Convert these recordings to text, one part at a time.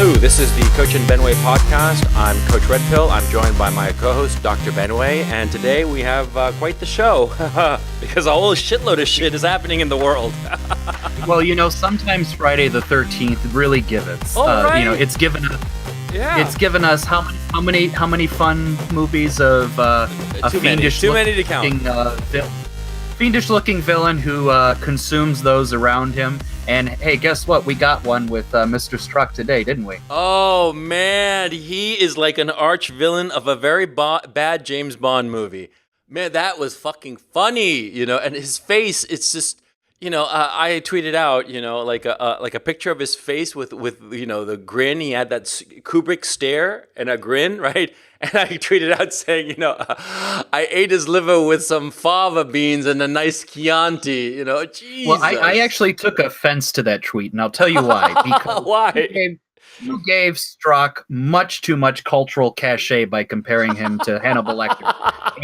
Hello, this is the Coach and Benway podcast. I'm Coach Red Pill. I'm joined by my co-host, Dr. Benway, and today we have quite the show because a whole shitload of shit is happening in the world. Well, sometimes Friday the 13th really giveth. Right. It's given us. Yeah. It's given us how many fun movies of a too many to count. Fiendish-looking villain who consumes those around him. And hey, guess what? We got one with Mr. Strzok today, didn't we? Oh man, he is like an arch villain of a very bad James Bond movie. Man, that was fucking funny, and his face, it's just, I tweeted out, like a picture of his face with the grin. He had that Kubrick stare and a grin, right? And I tweeted out saying, I ate his liver with some fava beans and a nice Chianti, Jesus. Well, I actually took offense to that tweet, and I'll tell you why. Because why? You gave Strzok much too much cultural cachet by comparing him to Hannibal Lecter,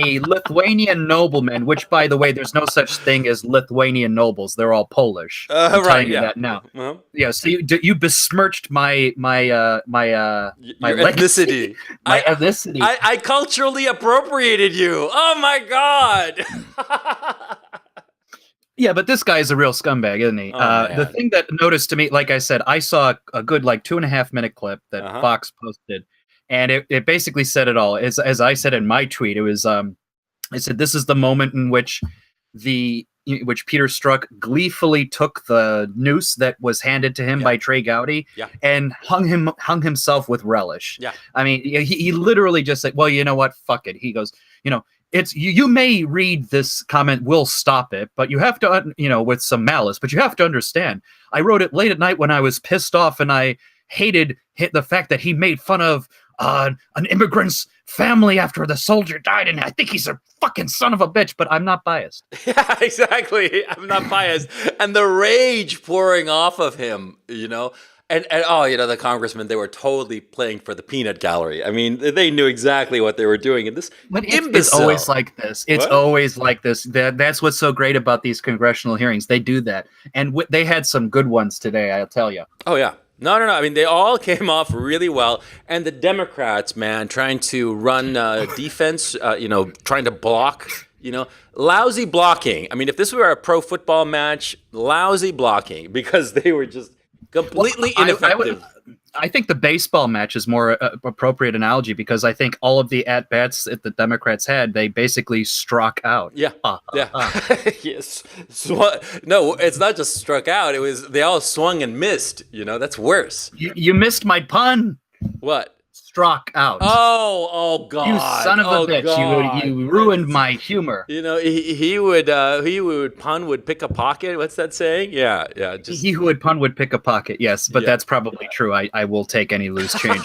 a Lithuanian nobleman, which, by the way, there's no such thing as Lithuanian nobles. They're all Polish. Right, yeah. That now. Yeah, so you besmirched my ethnicity. My ethnicity. I culturally appropriated you. Oh, my God. Yeah, but this guy is a real scumbag, isn't he? The thing that noticed to me, like I said, I saw a good 2.5 minute clip that Fox posted, and it basically said it all. As I said in my tweet, it was I said this is the moment in which Peter Strzok gleefully took the noose that was handed to him by Trey Gowdy and hung himself with relish. Yeah, I mean, he literally just said, "Well, you know what? Fuck it." He goes, It's you may read this comment, "We'll stop it," but you have to, with some malice. But you have to understand, I wrote it late at night when I was pissed off and I hated the fact that he made fun of an immigrant's family after the soldier died, and I think he's a fucking son of a bitch. But I'm not biased. Yeah, exactly. I'm not biased, and the rage pouring off of him, And the congressmen, they were totally playing for the peanut gallery. I mean, they knew exactly what they were doing. And this it's always like this. It's always like this. That's what's so great about these congressional hearings. They do that. And they had some good ones today, I'll tell you. Oh, yeah. No. I mean, they all came off really well. And the Democrats, man, trying to run defense, trying to block, lousy blocking. I mean, if this were a pro football match, lousy blocking because they were just completely ineffective. I think the baseball match is more appropriate analogy because I think all of the at-bats that the Democrats had, they basically struck out. Yeah. Yes. No, it's not just struck out. It was they all swung and missed. That's worse. You missed my pun. What? Struck out. Oh God! You son of a bitch! God. You ruined my humor. He would pun would pick a pocket. What's that saying? Yeah. He who would pun would pick a pocket. Yes, but that's probably true. I will take any loose change.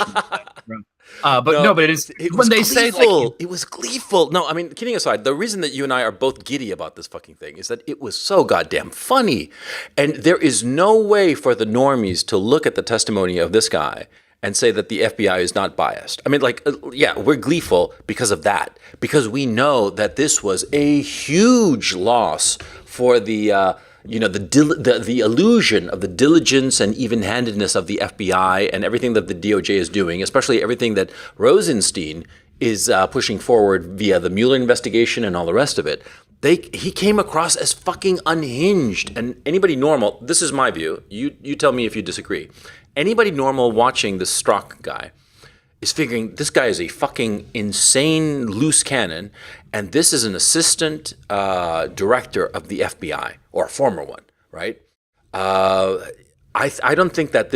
But it is when they say it was gleeful. No, I mean, kidding aside, the reason that you and I are both giddy about this fucking thing is that it was so goddamn funny, and there is no way for the normies to look at the testimony of this guy and say that the FBI is not biased. I mean, we're gleeful because of that, because we know that this was a huge loss for the illusion of the diligence and even-handedness of the FBI and everything that the DOJ is doing, especially everything that Rosenstein is pushing forward via the Mueller investigation and all the rest of it. He came across as fucking unhinged, and anybody normal, this is my view, you tell me if you disagree, anybody normal watching this Strzok guy is figuring this guy is a fucking insane loose cannon, and this is an assistant director of the FBI, or a former one, right? I don't think that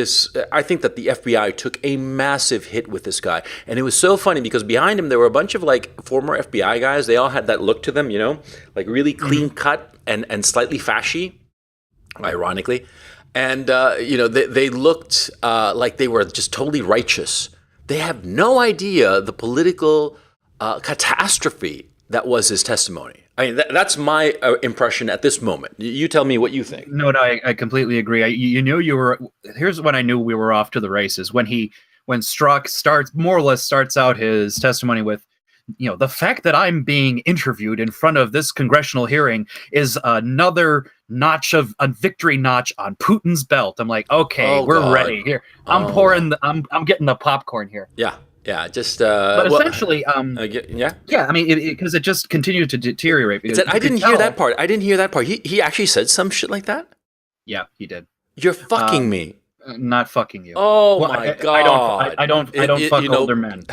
I think that the FBI took a massive hit with this guy. And it was so funny because behind him, there were a bunch of former FBI guys. They all had that look to them, really clean cut and slightly fashy, ironically. And, they looked like they were just totally righteous. They have no idea the political catastrophe that was his testimony. I mean, that's my impression at this moment. You tell me what you think. No, I completely agree. Here's when I knew we were off to the races. When Strzok starts out his testimony with, the fact that I'm being interviewed in front of this congressional hearing is another a victory notch on Putin's belt. I'm like, okay, we're ready here. I'm I'm getting the popcorn here. Yeah. Yeah, just but essentially, yeah. I mean, because it just continued to deteriorate. I didn't hear that part. He actually said some shit like that. Yeah, he did. You're fucking me. Not fucking you. Oh my god! I don't fuck older men.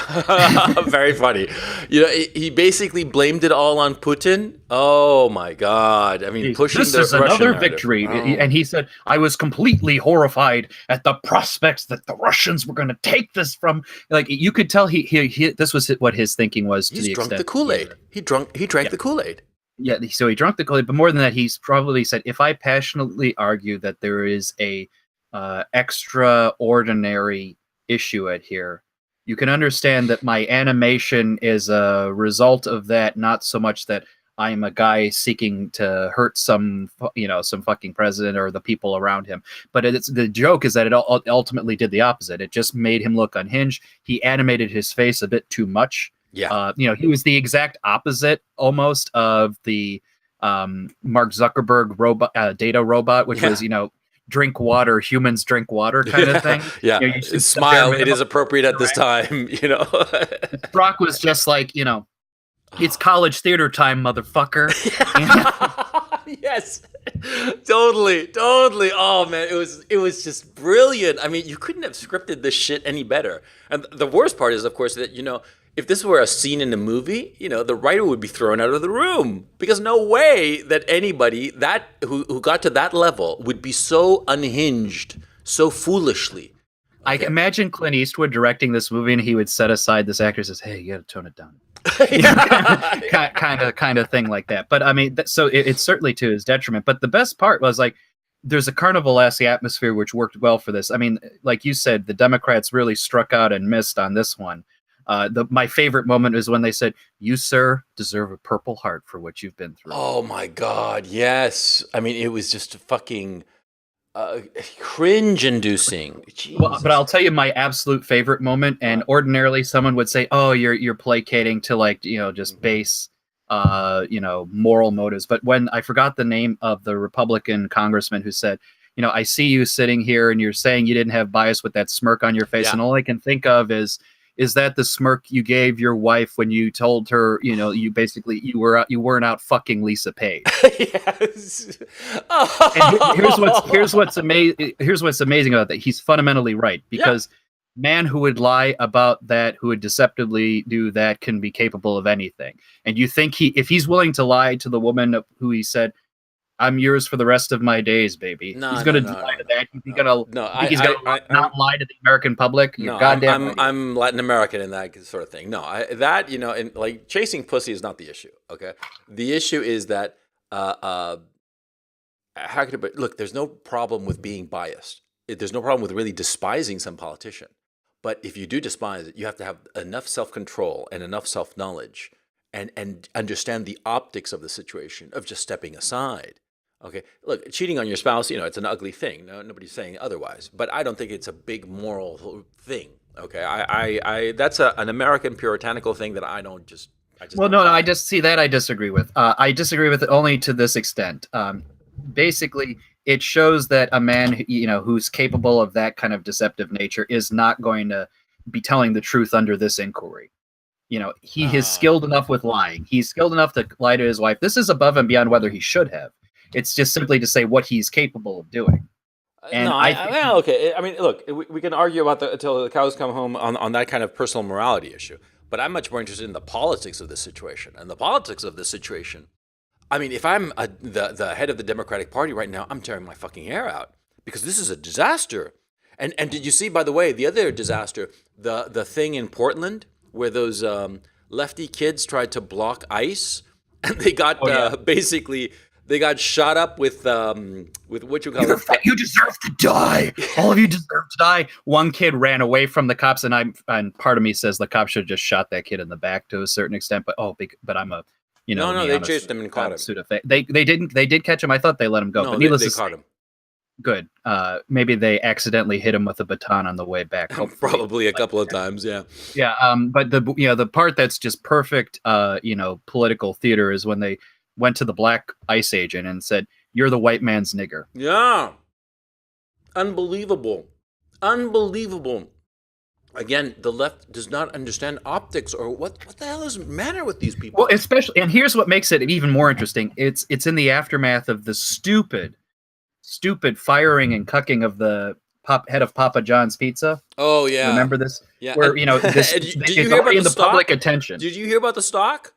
Very funny. He basically blamed it all on Putin. Oh my god! I mean, pushing this is another victory, and he said, "I was completely horrified at the prospects that the Russians were going to take this from." Like you could tell, he this was what his thinking was. He's drunk the Kool-Aid. He drank the Kool-Aid. Yeah, so he drank the Kool-Aid, but more than that, he's probably said, if I passionately argue that there is a extraordinary issue at here, you can understand that my animation is a result of that, not so much that I'm a guy seeking to hurt some fucking president or the people around him. But the joke is that it ultimately did the opposite. It just made him look unhinged. He animated his face a bit too much. Yeah. He was the exact opposite almost of the Mark Zuckerberg robot, data robot, which was, drink water, humans drink water kind of thing. Yeah. Smile. It is appropriate at this time, Strzok was just like, it's college theater time, motherfucker. Yes. Totally. Oh man, it was just brilliant. I mean, you couldn't have scripted this shit any better. And the worst part is, of course, that if this were a scene in a movie, the writer would be thrown out of the room, because no way that anybody who got to that level would be so unhinged so foolishly. I imagine Clint Eastwood directing this movie, and he would set aside this actor and says, "Hey, you got to tone it down." kind of thing like that. But I mean, so it's certainly to his detriment. But the best part was, like, there's a carnival-esque atmosphere which worked well for this. I mean, like you said, the Democrats really struck out and missed on this one. My favorite moment is when they said, "You, sir, deserve a Purple Heart for what you've been through." Oh my God, yes. I mean, it was just fucking cringe-inducing. Well, but I'll tell you my absolute favorite moment. And ordinarily, someone would say, "Oh, you're placating to, like, just base, moral motives." But when I forgot the name of the Republican congressman who said, "I see you sitting here, and you're saying you didn't have bias with that smirk on your face, and all I can think of is that the smirk you gave your wife when you told her, you weren't out fucking Lisa Page." Yes. And here's what's amazing about that. He's fundamentally right, because man who would lie about that, who would deceptively do that, can be capable of anything. And you think if he's willing to lie to the woman who he said, "I'm yours for the rest of my days, baby," he's going to lie to that. He's going to not lie to the American public. I'm Latin American in that sort of thing. No, and like, chasing pussy is not the issue. Okay, the issue is that look, there's no problem with being biased. There's no problem with really despising some politician. But if you do despise it, you have to have enough self-control and enough self-knowledge and understand the optics of the situation, of just stepping aside. Okay, look, cheating on your spouse, it's an ugly thing. No, nobody's saying otherwise. But I don't think it's a big moral thing. Okay, I that's an American puritanical thing that I just. Well, no, I just see that I disagree with. I disagree with it only to this extent. Basically, it shows that a man, who's capable of that kind of deceptive nature is not going to be telling the truth under this inquiry. He is skilled enough with lying. He's skilled enough to lie to his wife. This is above and beyond whether he should have. It's just simply to say what he's capable of doing. And okay. I mean, look, we can argue about until the cows come home on that kind of personal morality issue. But I'm much more interested in the politics of this situation. And the politics of this situation, I mean, if I'm the head of the Democratic Party right now, I'm tearing my fucking hair out, because this is a disaster. And did you see, by the way, the other disaster, the thing in Portland where those lefty kids tried to block ICE, and they got basically. They got shot up with what you call it. You deserve to die. All of you deserve to die. One kid ran away from the cops, and part of me says the cops should have just shot that kid in the back to a certain extent. But I'm a, no, they chased him and caught him. They didn't. They did catch him. I thought they let him go. No, but needless they caught him. Good. Maybe they accidentally hit him with a baton on the way back. Probably a couple of times. Yeah. Yeah. But the part that's just perfect, political theater is when they went to the black ICE agent and said, you're the white man's nigger. Yeah. Unbelievable. Unbelievable. Again, the left does not understand optics, or what the hell is the matter with these people? Well, especially, and here's what makes it even more interesting. It's in the aftermath of the stupid firing and cucking of the head of Papa John's Pizza. Oh, yeah. Remember this? Yeah. Where, this did you it's hear about already in the the stock? public attention. Did you hear about the stock?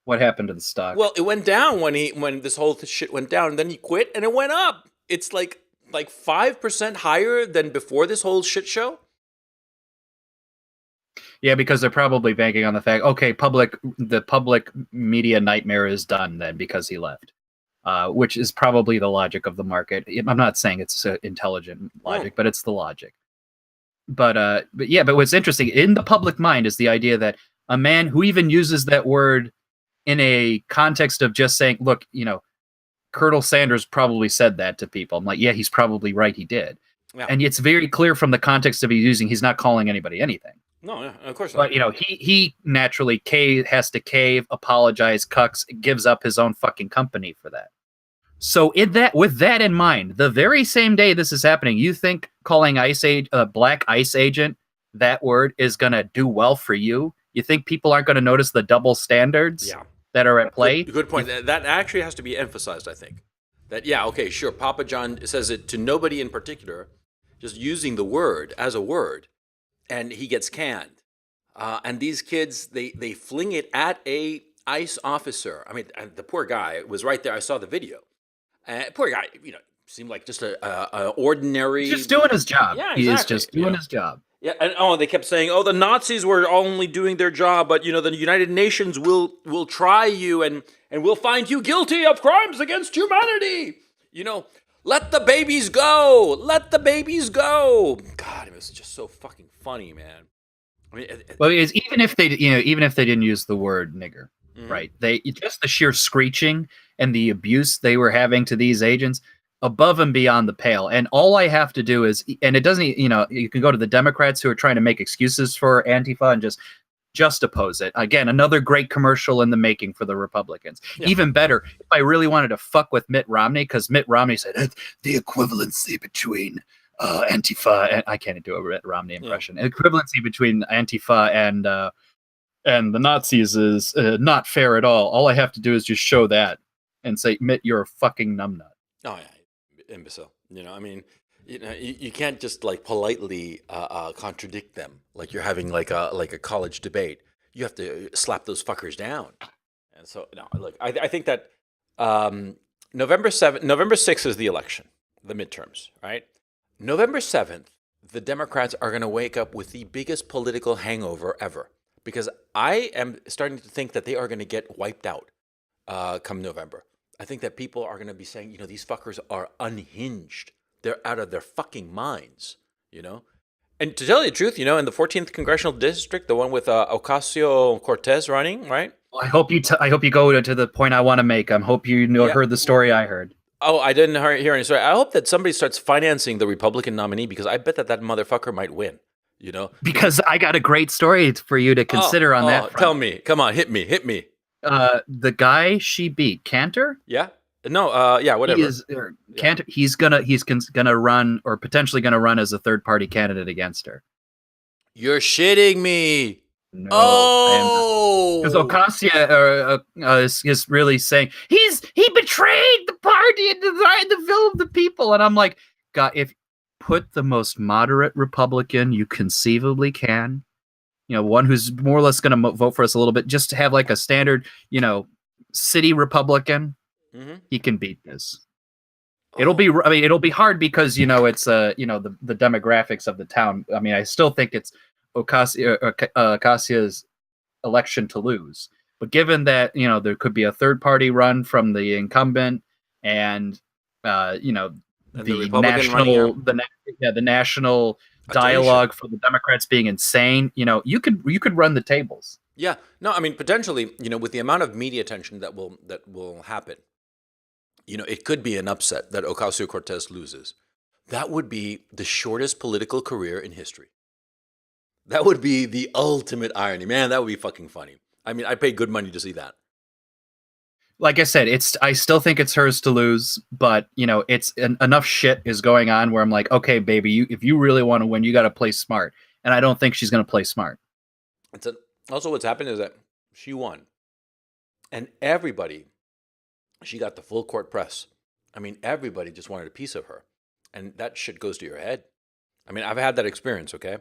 What happened to the stock? Well, it went down when this whole shit went down, and then he quit, and it went up. It's like 5% higher than before this whole shit show. Yeah, because they're probably banking on the fact, okay, the public media nightmare is done then because he left, which is probably the logic of the market. I'm not saying it's intelligent logic, but it's the logic. But what's interesting in the public mind is the idea that a man who even uses that word in a context of just saying, look, Colonel Sanders probably said that to people. I'm like, yeah, he's probably right. He did. Yeah. And it's very clear from the context of he's not calling anybody anything. No, yeah, of course not. But, he naturally has to cave, apologize, cucks, gives up his own fucking company for that. So with that in mind, the very same day this is happening, you think calling black ICE agent that word is going to do well for you? You think people aren't going to notice the double standards that are at play? Good point. That actually has to be emphasized, I think. That, yeah, okay, sure, Papa John says it to nobody in particular, just using the word as a word, and he gets canned. And these kids, they fling it at a ICE officer. I mean, the poor guy was right there. I saw the video. Poor guy, seemed like just a ordinary... He's just doing his job. Yeah, exactly. He is just doing his job. Yeah, and they kept saying, the Nazis were only doing their job, but, the United Nations will try you and will find you guilty of crimes against humanity. Let the babies go. Let the babies go. God, it was just so fucking funny, man. I mean, well, even if they didn't use the word nigger, right? Just the sheer screeching and the abuse they were having to these agents, above and beyond the pale. And all I have to do is, and it doesn't, you can go to the Democrats who are trying to make excuses for Antifa and just oppose it. Again, another great commercial in the making for the Republicans. Yeah. Even better, if I really wanted to fuck with Mitt Romney, because Mitt Romney said the equivalency between Antifa, and I can't do a Mitt Romney impression. Yeah. Equivalency between Antifa and the Nazis is not fair at all. All I have to do is just show that and say, Mitt, you're a fucking numbnut. Oh yeah, imbecile. I mean, you can't just politely contradict them like you're having like a college debate. You have to slap those fuckers down. And so no, look, I think that November 6th is the election, the midterms, right? November 7th, the Democrats are going to wake up with the biggest political hangover ever, because I am starting to think that they are going to get wiped out come November. I think that people are going to be saying, these fuckers are unhinged. They're out of their fucking minds, And to tell you the truth, in the 14th congressional district, the one with Ocasio-Cortez running, right? Well, I hope you go to the point I want to make. I hope you heard the story I heard. Oh, I didn't hear any story. I hope that somebody starts financing the Republican nominee, because I bet that motherfucker might win, Because I got a great story for you to consider on that front. Tell me. Come on, hit me. The guy she beat, Cantor? Yeah. No, whatever. Cantor. He's gonna run, or potentially gonna run, as a third party candidate against her. You're shitting me. No. Oh, because Ocasio is really saying he betrayed the party and the will of the people, and I'm like, God, if put the most moderate Republican you conceivably can, one who's more or less going to vote for us a little bit, just to have like a standard, city Republican, he can beat this. It'll be hard because, it's, the demographics of the town. I mean, I still think it's Ocasia's election to lose. But given that, there could be a third party run from the incumbent and, the national dialogue for the Democrats being insane, you could run the tables. Yeah, no, I mean, potentially, with the amount of media attention that will happen, it could be an upset that Ocasio-Cortez loses. That would be the shortest political career in history. That would be the ultimate irony. Man, that would be fucking funny. I mean, I pay good money to see that. like I said, I still think it's hers to lose, but it's enough shit is going on where I'm like, okay, baby, if you really want to win, you got to play smart, and I don't think she's going to play smart. Also, what's happened is that she won, and everybody, she got the full court press. I mean, everybody just wanted a piece of her, and that shit goes to your head. I mean, I've had that experience, okay,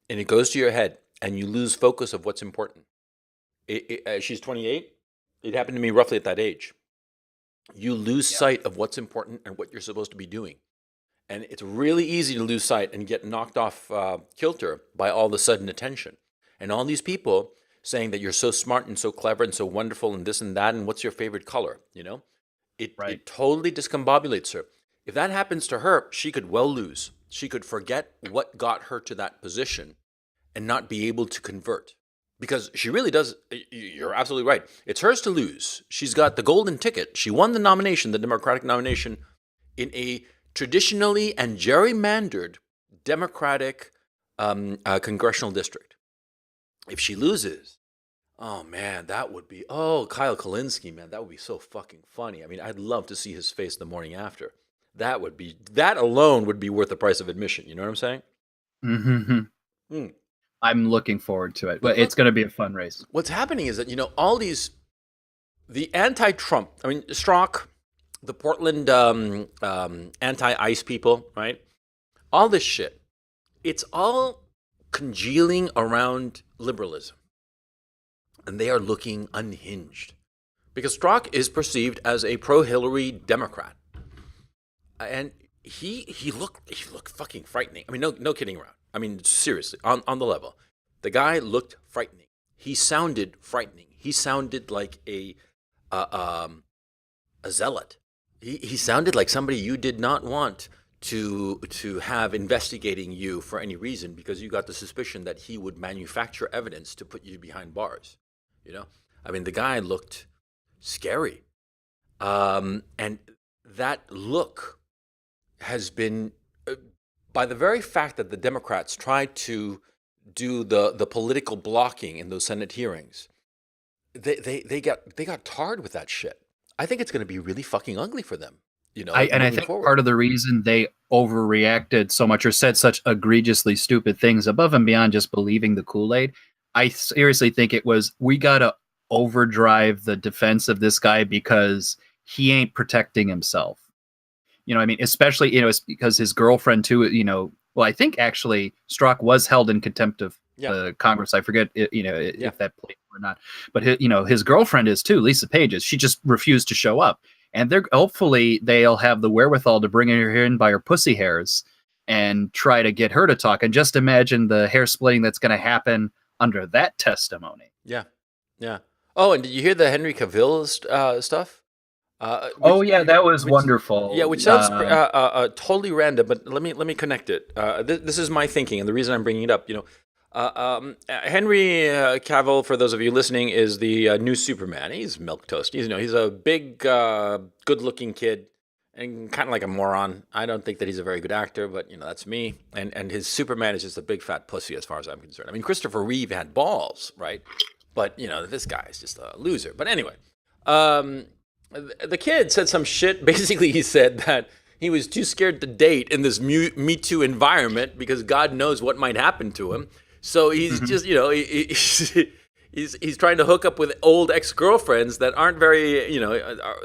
and it goes to your head, and you lose focus of what's important. She's 28. It happened to me roughly at that age. You lose sight of what's important and what you're supposed to be doing. And it's really easy to lose sight and get knocked off kilter by all the sudden attention. And all these people saying that you're so smart and so clever and so wonderful and this and that, and what's your favorite color, It totally discombobulates her. If that happens to her, she could well lose. She could forget what got her to that position and not be able to convert. Because she really does, you're absolutely right. It's hers to lose. She's got the golden ticket. She won the nomination, the Democratic nomination, in a traditionally and gerrymandered Democratic congressional district. If she loses, oh man, that would be, Kyle Kulinski, man, that would be so fucking funny. I mean, I'd love to see his face the morning after. That alone would be worth the price of admission. You know what I'm saying? Mm-hmm. I'm looking forward to it, but it's going to be a fun race. What's happening is that, all the anti-Trump, I mean, Strzok, the Portland anti-ICE people, right? All this shit, it's all congealing around liberalism. And they are looking unhinged. Because Strzok is perceived as a pro-Hillary Democrat. And he looked fucking frightening. I mean, no kidding around. I mean, seriously, on the level. The guy looked frightening. He sounded frightening. He sounded like a zealot. He sounded like somebody you did not want to have investigating you for any reason, because you got the suspicion that he would manufacture evidence to put you behind bars. I mean, the guy looked scary. And that look has been, by the very fact that the Democrats tried to do the political blocking in those Senate hearings, they got tarred with that shit. I think it's going to be really fucking ugly for them. I think part of the reason they overreacted so much or said such egregiously stupid things above and beyond just believing the Kool-Aid, I seriously think it was, we got to overdrive the defense of this guy because he ain't protecting himself. I mean, especially, it's because his girlfriend too, well, I think actually Strzok was held in contempt of Congress. I forget, if that played or not, but his girlfriend is too, Lisa Page is. She just refused to show up. And hopefully they'll have the wherewithal to bring her in by her pussy hairs and try to get her to talk. And just imagine the hair splitting that's going to happen under that testimony. Yeah. Yeah. Oh, and did you hear the Henry Cavill stuff? That was wonderful. Yeah, which sounds totally random, but let me connect it. This is my thinking, and the reason I'm bringing it up, Henry Cavill, for those of you listening, is the new Superman. He's milquetoast. He's a big, good-looking kid, and kind of like a moron. I don't think that he's a very good actor, but that's me. And his Superman is just a big fat pussy, as far as I'm concerned. I mean, Christopher Reeve had balls, right? But this guy is just a loser. But anyway. The kid said some shit. Basically, he said that he was too scared to date in this Me Too environment because God knows what might happen to him. So he's just, he's trying to hook up with old ex-girlfriends that aren't very,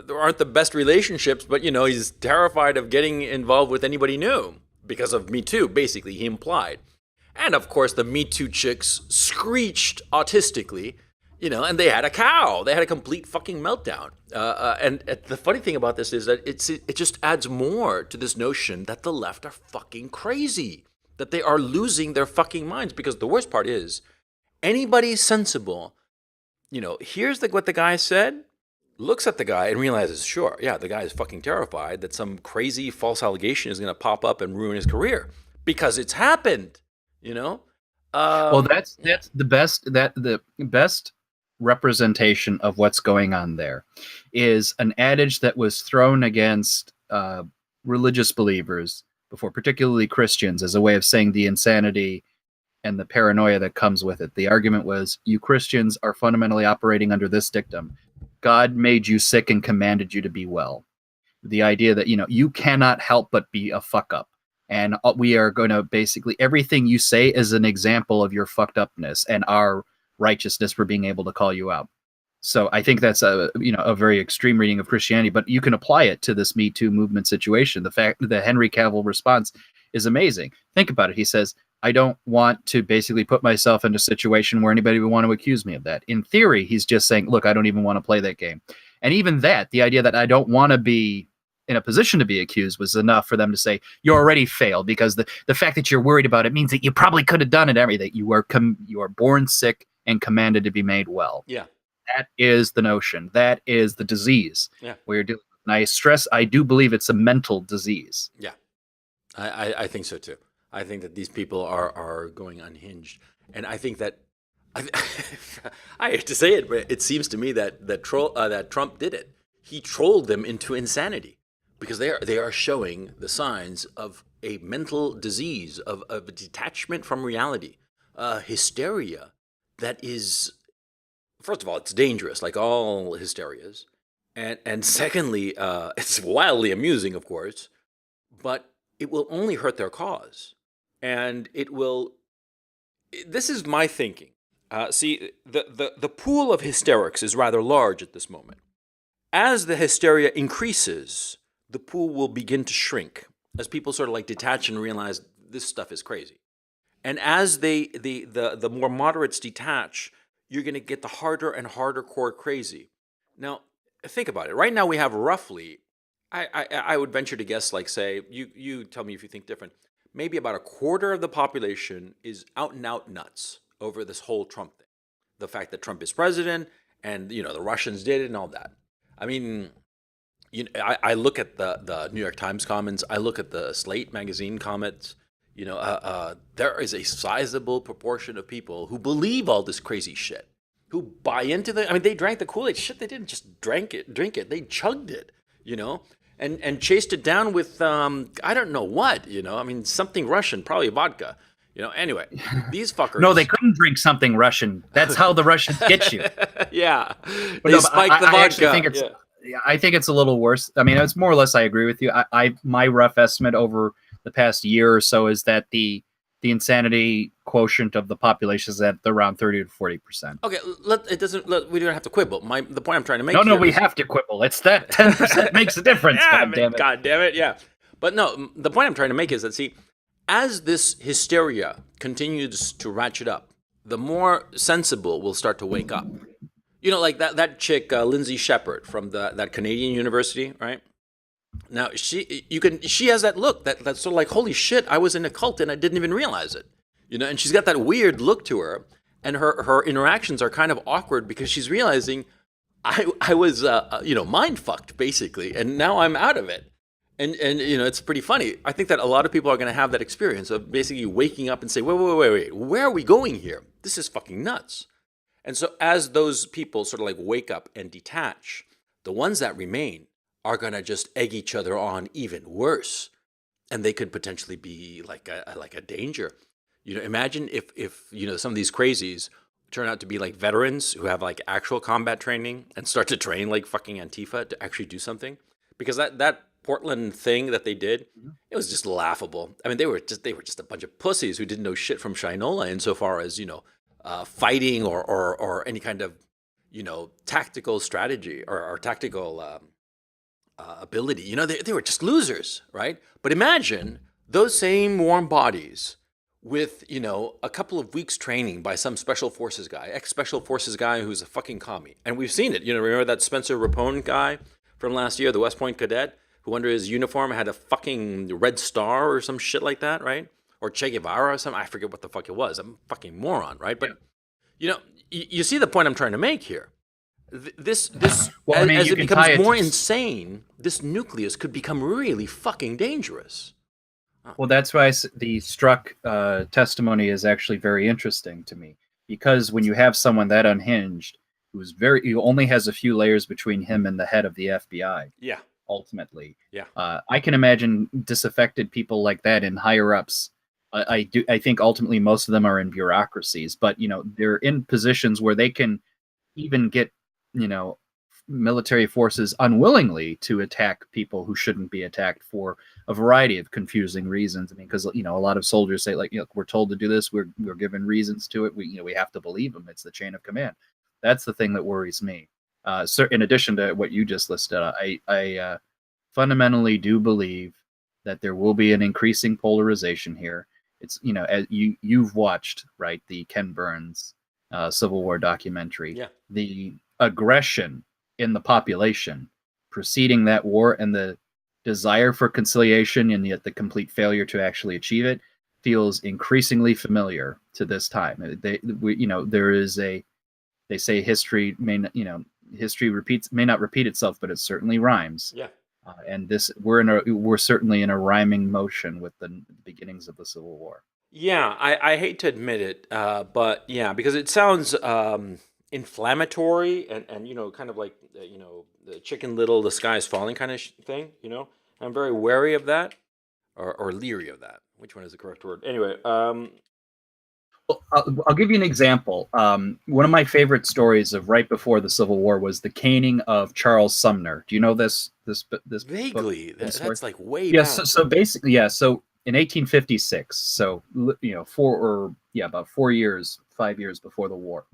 aren't the best relationships. But, he's terrified of getting involved with anybody new because of Me Too, basically, he implied. And, of course, the Me Too chicks screeched autistically. And they had a cow. They had a complete fucking meltdown. And the funny thing about this is that it just adds more to this notion that the left are fucking crazy, that they are losing their fucking minds. Because the worst part is, anybody sensible, hears what the guy said, looks at the guy and realizes, sure, yeah, the guy is fucking terrified that some crazy false allegation is going to pop up and ruin his career because it's happened. Well, that's the best representation of what's going on there is an adage that was thrown against religious believers before, particularly Christians, as a way of saying the insanity and the paranoia that comes with it. The argument was, you Christians are fundamentally operating under this dictum: God made you sick and commanded you to be well. The idea that, you cannot help but be a fuck up. And we are going to basically, everything you say is an example of your fucked upness and our righteousness for being able to call you out. So I think that's a very extreme reading of Christianity, but you can apply it to this Me Too movement situation. The fact that the Henry Cavill response is amazing. Think about it. He says, I don't want to basically put myself in a situation where anybody would want to accuse me of that. In theory, he's just saying, look, I don't even want to play that game. And even that, the idea that I don't want to be in a position to be accused was enough for them to say, you're already failed, because the fact that you're worried about it means that you probably could have done it, everything. You are born sick and commanded to be made well. Yeah. That is the notion. That is the disease. Yeah. We're dealing with. And I do believe it's a mental disease. Yeah. I think so too. I think that these people are going unhinged. And I think that, I hate to say it, but it seems to me that Trump did it. He trolled them into insanity, because they are showing the signs of a mental disease, of a detachment from reality, hysteria that is, first of all, it's dangerous, like all hysterias. And secondly, it's wildly amusing, of course, but it will only hurt their cause. And this is my thinking. See, the pool of hysterics is rather large at this moment. As the hysteria increases, the pool will begin to shrink as people sort of like detach and realize this stuff is crazy. And as the more moderates detach, you're going to get the harder and harder core crazy. Now, think about it. Right now we have roughly, I would venture to guess, like say, you tell me if you think different, maybe about a quarter of the population is out and out nuts over this whole Trump thing. The fact that Trump is president and, the Russians did it and all that. I mean, I look at the New York Times comments. I look at the Slate magazine comments. There is a sizable proportion of people who believe all this crazy shit, who buy into they drank the Kool-Aid. Shit, they didn't just drink it. They chugged it, and chased it down with, I don't know what, something Russian, probably vodka. Anyway, these fuckers. No, they couldn't drink something Russian. That's how the Russians get you. Yeah. They spike the vodka. I think it's a little worse. I mean, it's more or less, I agree with you. My rough estimate over the past year or so is that the insanity quotient of the population is at around 30 to 40%. Okay, we don't have to quibble. The point I'm trying to make. No, we have to quibble. It's that 10% makes a difference. God damn it, yeah. But no, the point I'm trying to make is that, see, as this hysteria continues to ratchet up, the more sensible will start to wake up. Like that chick, Lindsay Shepard from that Canadian university, right? Now she has that look that's sort of like, holy shit, I was in a cult and I didn't even realize it, and she's got that weird look to her, and her interactions are kind of awkward because she's realizing I was mind fucked basically, and now I'm out of it. And it's pretty funny. I think that a lot of people are going to have that experience of basically waking up and say, wait, where are we going here? This is fucking nuts. And so as those people sort of like wake up and detach, the ones that remain are going to just egg each other on even worse. And they could potentially be like a danger. Imagine if some of these crazies turn out to be like veterans who have like actual combat training and start to train like fucking Antifa to actually do something. Because that Portland thing that they did, it was just laughable. I mean, they were just a bunch of pussies who didn't know shit from Shinola insofar as, fighting or any kind of, tactical strategy or tactical ability. They were just losers, right? But imagine those same warm bodies with, a couple of weeks training by some special forces guy, ex-special forces guy who's a fucking commie. And we've seen it. Remember that Spencer Rapone guy from last year, the West Point cadet, who under his uniform had a fucking red star or some shit like that, right? Or Che Guevara or something. I forget what the fuck it was. I'm a fucking moron, right? But, you see the point I'm trying to make here. As it becomes more insane, this nucleus could become really fucking dangerous. Well, that's why the Strzok testimony is actually very interesting to me. Because when you have someone that unhinged, who only has a few layers between him and the head of the FBI. Yeah. Ultimately. Yeah. I can imagine disaffected people like that in higher ups. I think ultimately most of them are in bureaucracies, but they're in positions where they can even get military forces unwillingly to attack people who shouldn't be attacked for a variety of confusing reasons. I mean, because a lot of soldiers say, like, we're told to do this, we're given reasons to it, we have to believe them. It's the chain of command. That's the thing that worries me. So in addition to what you just listed, I fundamentally do believe that there will be an increasing polarization here. It's, as you've watched, right, the Ken Burns Civil War documentary. Yeah. The aggression in the population preceding that war and the desire for conciliation and yet the complete failure to actually achieve it feels increasingly familiar to this time. There is they say history may not repeat itself, but it certainly rhymes. Yeah. And we're certainly in a rhyming motion with the beginnings of the Civil War. Yeah, I hate to admit it, but yeah, because it sounds inflammatory and kind of like the Chicken Little, the sky is falling kind of thing. I'm very wary of that, or leery of that. Which one is the correct word? Anyway, Well, I'll give you an example. One of my favorite stories of right before the Civil War was the caning of Charles Sumner. Do you know this vaguely? book, That's like way yeah. back. So basically, yeah. So in 1856, so about 5 years before the war,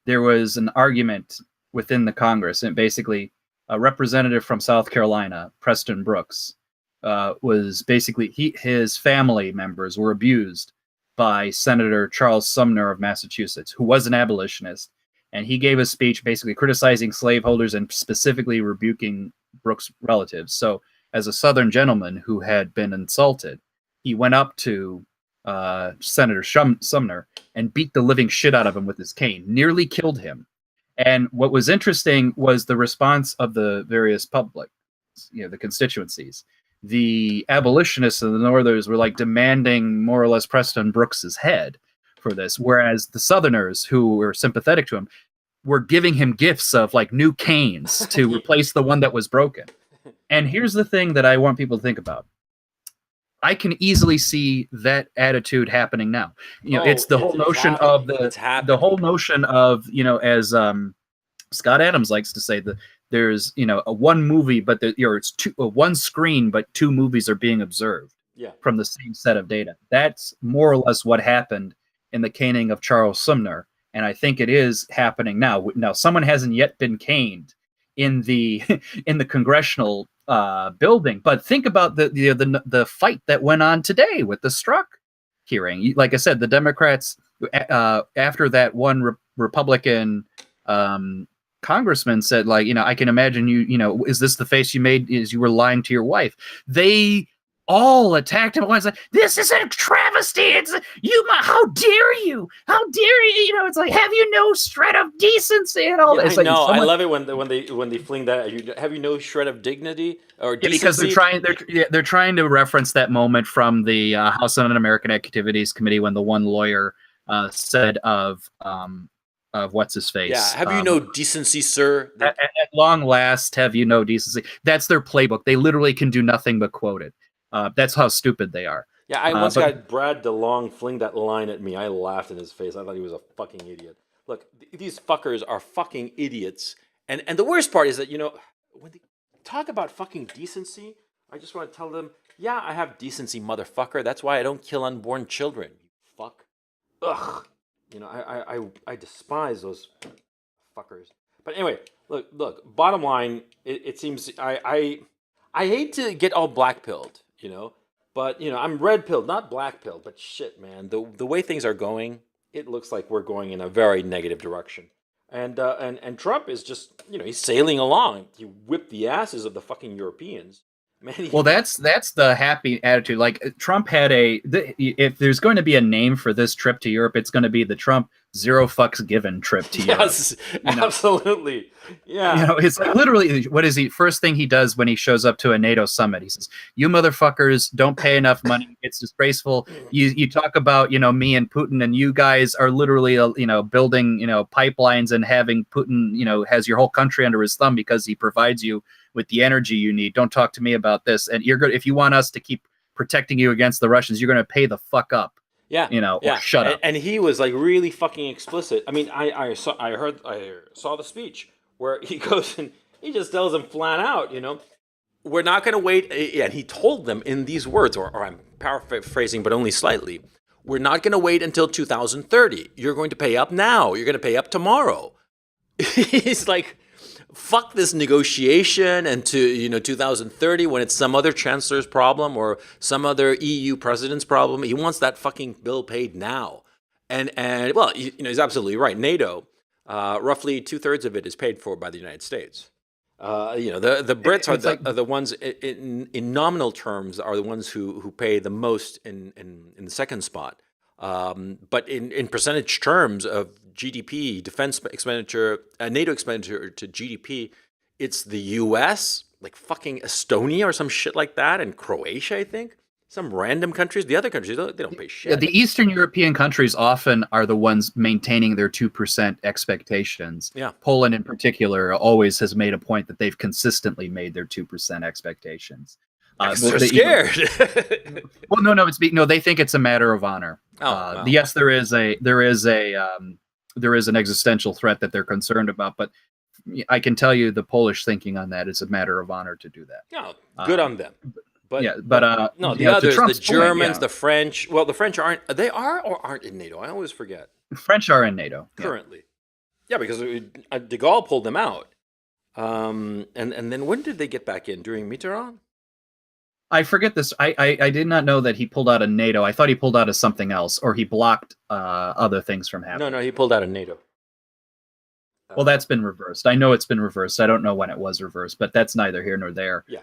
there was an argument within the Congress, and basically a representative from South Carolina, Preston Brooks, was basically his family members were abused by Senator Charles Sumner of Massachusetts, who was an abolitionist, and he gave a speech basically criticizing slaveholders and specifically rebuking Brooks' relatives. So, as a Southern gentleman who had been insulted, he went up to Senator Sumner and beat the living shit out of him with his cane, nearly killed him. And what was interesting was the response of the various public, the constituencies. The abolitionists and the Northerners were like demanding more or less Preston Brooks's head for this, whereas the Southerners, who were sympathetic to him, were giving him gifts of like new canes to replace the one that was broken. And here's the thing that I want people to think about. I can easily see that attitude happening now. It's the whole notion of the whole notion of, as Scott Adams likes to say, that there's a one movie, but it's one screen, but two movies are being observed from the same set of data. That's more or less what happened in the caning of Charles Sumner, and I think it is happening now. Now, someone hasn't yet been caned in the congressional building, but think about the fight that went on today with the Strzok hearing. Like I said, the Democrats, after that one Republican congressman said, like, I can imagine is this the face you made as you were lying to your wife? They all attacked him at once. Like, this is a travesty. It's how dare you? How dare you? It's like, have you no shred of decency and all that? I know. I love it when they fling that. Have you no shred of dignity or decency? Because they're trying to reference that moment from the House Un-American Activities Committee when the one lawyer said of what's his face. Yeah, have you no decency, sir? At long last, have you no decency? That's their playbook. They literally can do nothing but quote it. That's how stupid they are. Yeah, I once got Brad DeLong fling that line at me. I laughed in his face. I thought he was a fucking idiot. Look, these fuckers are fucking idiots. And the worst part is that, when they talk about fucking decency, I just want to tell them, yeah, I have decency, motherfucker. That's why I don't kill unborn children. You fuck. Ugh. I despise those fuckers. But anyway, look. Bottom line, it seems I hate to get all black-pilled, but I'm red-pilled, not black-pilled. But shit, man, the way things are going, it looks like we're going in a very negative direction. And Trump is just he's sailing along. He whipped the asses of the fucking Europeans. Man, well, that's the happy attitude. Like, Trump had if there's going to be a name for this trip to Europe, it's going to be the Trump zero fucks given trip to Europe. Yes, absolutely. Yeah. It's like literally, what is he? First thing he does when he shows up to a NATO summit, he says, "You motherfuckers don't pay enough money. It's disgraceful. You talk about, me and Putin, and you guys are literally, building, pipelines and having Putin, has your whole country under his thumb because he provides you with the energy you need. Don't talk to me about this. And you're good. If you want us to keep protecting you against the Russians, you're going to pay the fuck up." Yeah. Or shut up. And he was like really fucking explicit. I mean, I saw the speech where he goes and he just tells them flat out, we're not going to wait. And he told them in these words, or I'm paraphrasing, but only slightly. We're not going to wait until 2030. You're going to pay up now. You're going to pay up tomorrow. He's like, fuck this negotiation and to 2030 when it's some other chancellor's problem or some other EU president's problem. He wants that fucking bill paid now. And well, he's absolutely right. NATO, roughly 2/3 of it is paid for by the United States. The Brits are the ones in nominal terms are the ones who pay the most in the second spot. But in percentage terms of GDP, defense expenditure, NATO expenditure to GDP, it's the US, like fucking Estonia or some shit like that, and Croatia, I think. Some random countries. The other countries, they don't pay shit. Yeah, the Eastern European countries often are the ones maintaining their 2% expectations. Yeah. Poland in particular always has made a point that they've consistently made their 2% expectations. They're scared. Well, no, they think it's a matter of honor. Wow. Yes, there is an existential threat that they're concerned about, but I can tell you the Polish thinking on that is a matter of honor to do that. Yeah, good on them. But no, the others, the Germans, the French. Well, the French aren't. They are or aren't in NATO. I always forget. The French are in NATO currently. Yeah, because de Gaulle pulled them out. And then when did they get back in? During Mitterrand? I forget this. I did not know that he pulled out of NATO. I thought he pulled out of something else, or he blocked other things from happening. No, he pulled out of NATO. Well, that's been reversed. I know it's been reversed. I don't know when it was reversed, but that's neither here nor there. Yeah.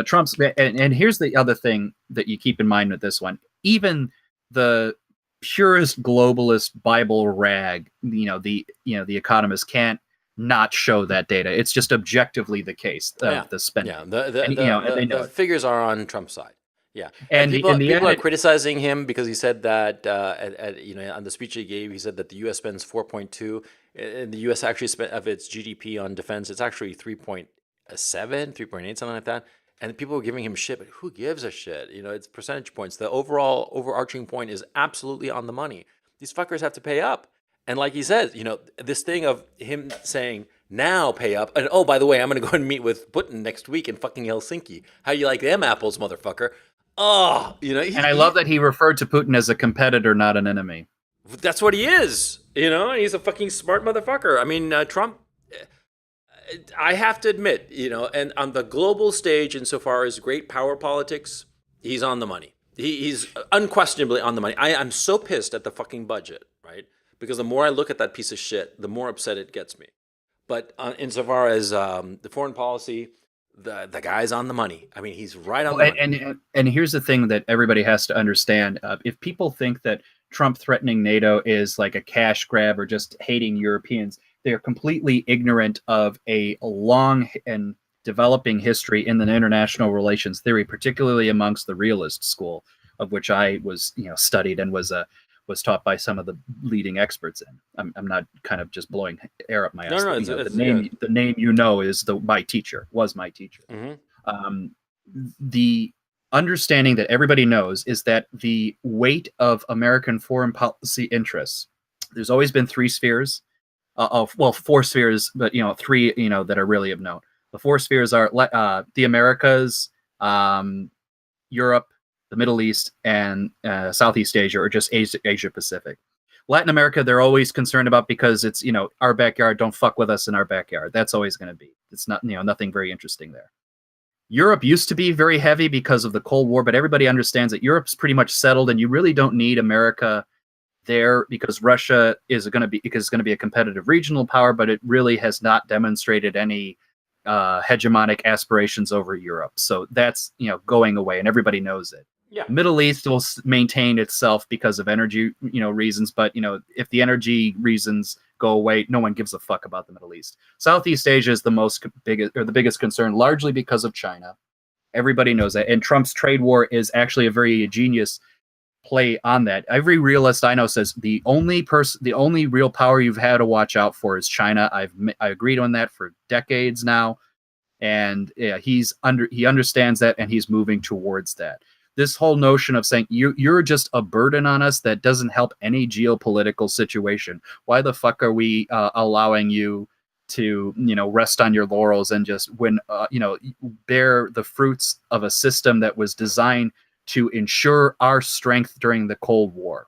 Trump's and here's the other thing that you keep in mind with this one. Even the purest globalist Bible rag, the economists can't not show that data. It's just objectively the case. The spending. Yeah. The figures are on Trump's side. Yeah, and people are criticizing him because he said that on the speech he gave, he said that the U.S. spends 4.2, and the U.S. actually spent of its GDP on defense. It's actually 3.7, 3.8, something like that. And people were giving him shit, but who gives a shit? It's percentage points. The overall overarching point is absolutely on the money. These fuckers have to pay up, and like he says, this thing of him saying now pay up, and oh, by the way, I'm going to go and meet with Putin next week in fucking Helsinki. How you like them apples, motherfucker? Oh, and I love that he referred to Putin as a competitor, not an enemy. That's what he is, and he's a fucking smart motherfucker. I mean, Trump, I have to admit, and on the global stage, insofar as great power politics, he's on the money. He's unquestionably on the money. I'm so pissed at the fucking budget, right? Because the more I look at that piece of shit, the more upset it gets me. But insofar as the foreign policy, the guy's on the money. I mean, he's right on the money. And here's the thing that everybody has to understand. If people think that Trump threatening NATO is like a cash grab or just hating Europeans, they're completely ignorant of a long and developing history in the international relations theory, particularly amongst the realist school, of which I was, studied and was taught by some of the leading experts in. I'm not kind of just blowing air up my ass. No, the name is my teacher, was my teacher. Mm-hmm. The understanding that everybody knows is that the weight of American foreign policy interests, there's always been three spheres, four spheres, but three, that are really of note. The four spheres are the Americas, Europe, the Middle East, and Southeast Asia, or just Asia Pacific. Latin America, they're always concerned about because it's, our backyard, don't fuck with us in our backyard. That's always going to be. It's not, nothing very interesting there. Europe used to be very heavy because of the Cold War, but everybody understands that Europe's pretty much settled, and you really don't need America there because Russia is going to be a competitive regional power, but it really has not demonstrated any hegemonic aspirations over Europe. So that's, going away, and everybody knows it. Yeah. Middle East will maintain itself because of energy, reasons. But, if the energy reasons go away, no one gives a fuck about the Middle East. Southeast Asia is the biggest concern, largely because of China. Everybody knows that. And Trump's trade war is actually a very genius play on that. Every realist I know says the only real power you've had to watch out for is China. I agreed on that for decades now. And he understands that, and he's moving towards that. This whole notion of saying you're just a burden on us that doesn't help any geopolitical situation. Why the fuck are we allowing you to rest on your laurels and just bear the fruits of a system that was designed to ensure our strength during the Cold War.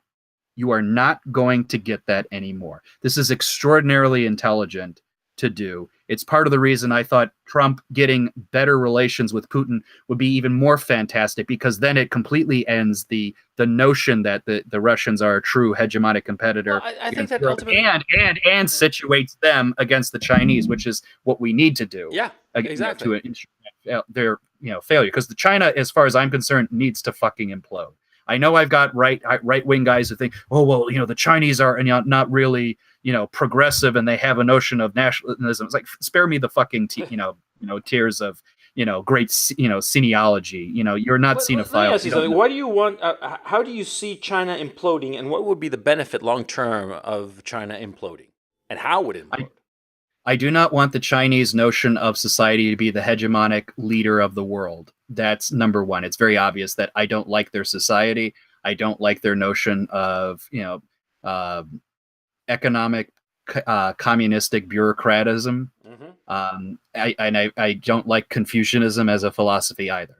You are not going to get that anymore. This is extraordinarily intelligent to do. It's part of the reason I thought Trump getting better relations with Putin would be even more fantastic, because then it completely ends the notion that the Russians are a true hegemonic competitor. Well, I think that Europe, ultimately, and situates them against the Chinese, which is what we need to do. yeah, exactly. To their failure, because the China, as far as I'm concerned, needs to fucking implode. I know I've got right wing guys who think, oh well, the Chinese are not really progressive, and they have a notion of nationalism. It's like, spare me the fucking tears of great cineology. You're not cinephile. Let me ask you something. What do you want? How do you see China imploding, and what would be the benefit long term of China imploding, and how would it implode? I do not want the Chinese notion of society to be the hegemonic leader of the world. That's number one. It's very obvious that I don't like their society. I don't like their notion of, economic, communistic bureaucratism. I don't like Confucianism as a philosophy either.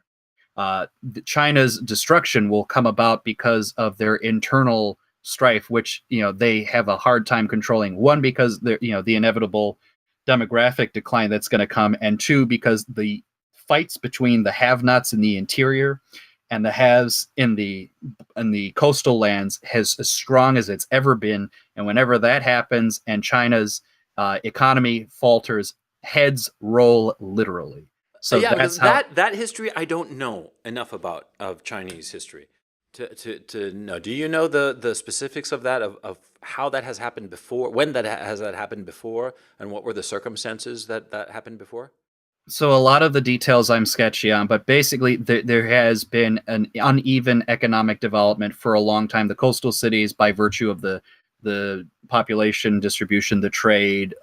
China's destruction will come about because of their internal strife, which they have a hard time controlling. One, because the inevitable demographic decline that's going to come, and two, because the fights between the have-nots in the interior and the haves in the coastal lands has as strong as it's ever been. And whenever that happens and China's economy falters, heads roll literally. So yeah, that's that history I don't know enough about, of Chinese history to know. Do you know the specifics of that, of how that has happened before, when that has happened before, and what were the circumstances that happened before? So a lot of the details I'm sketchy on, but basically there has been an uneven economic development for a long time. The coastal cities, by virtue of the population distribution, the trade,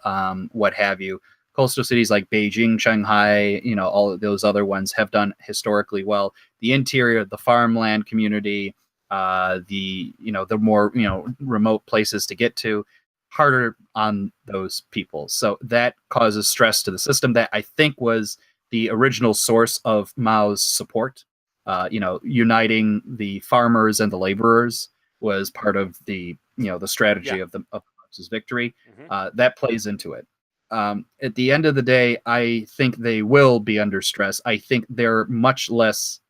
what have you, coastal cities like Beijing, Shanghai, all of those other ones have done historically well. The interior, the farmland community, the more remote places to get to, harder on those people. So that causes stress to the system. That, I think, was the original source of Mao's support. Uniting the farmers and the laborers was part of the strategy of Marx's victory. That plays into it. At the end of the day, I think they will be under stress. I think they're much less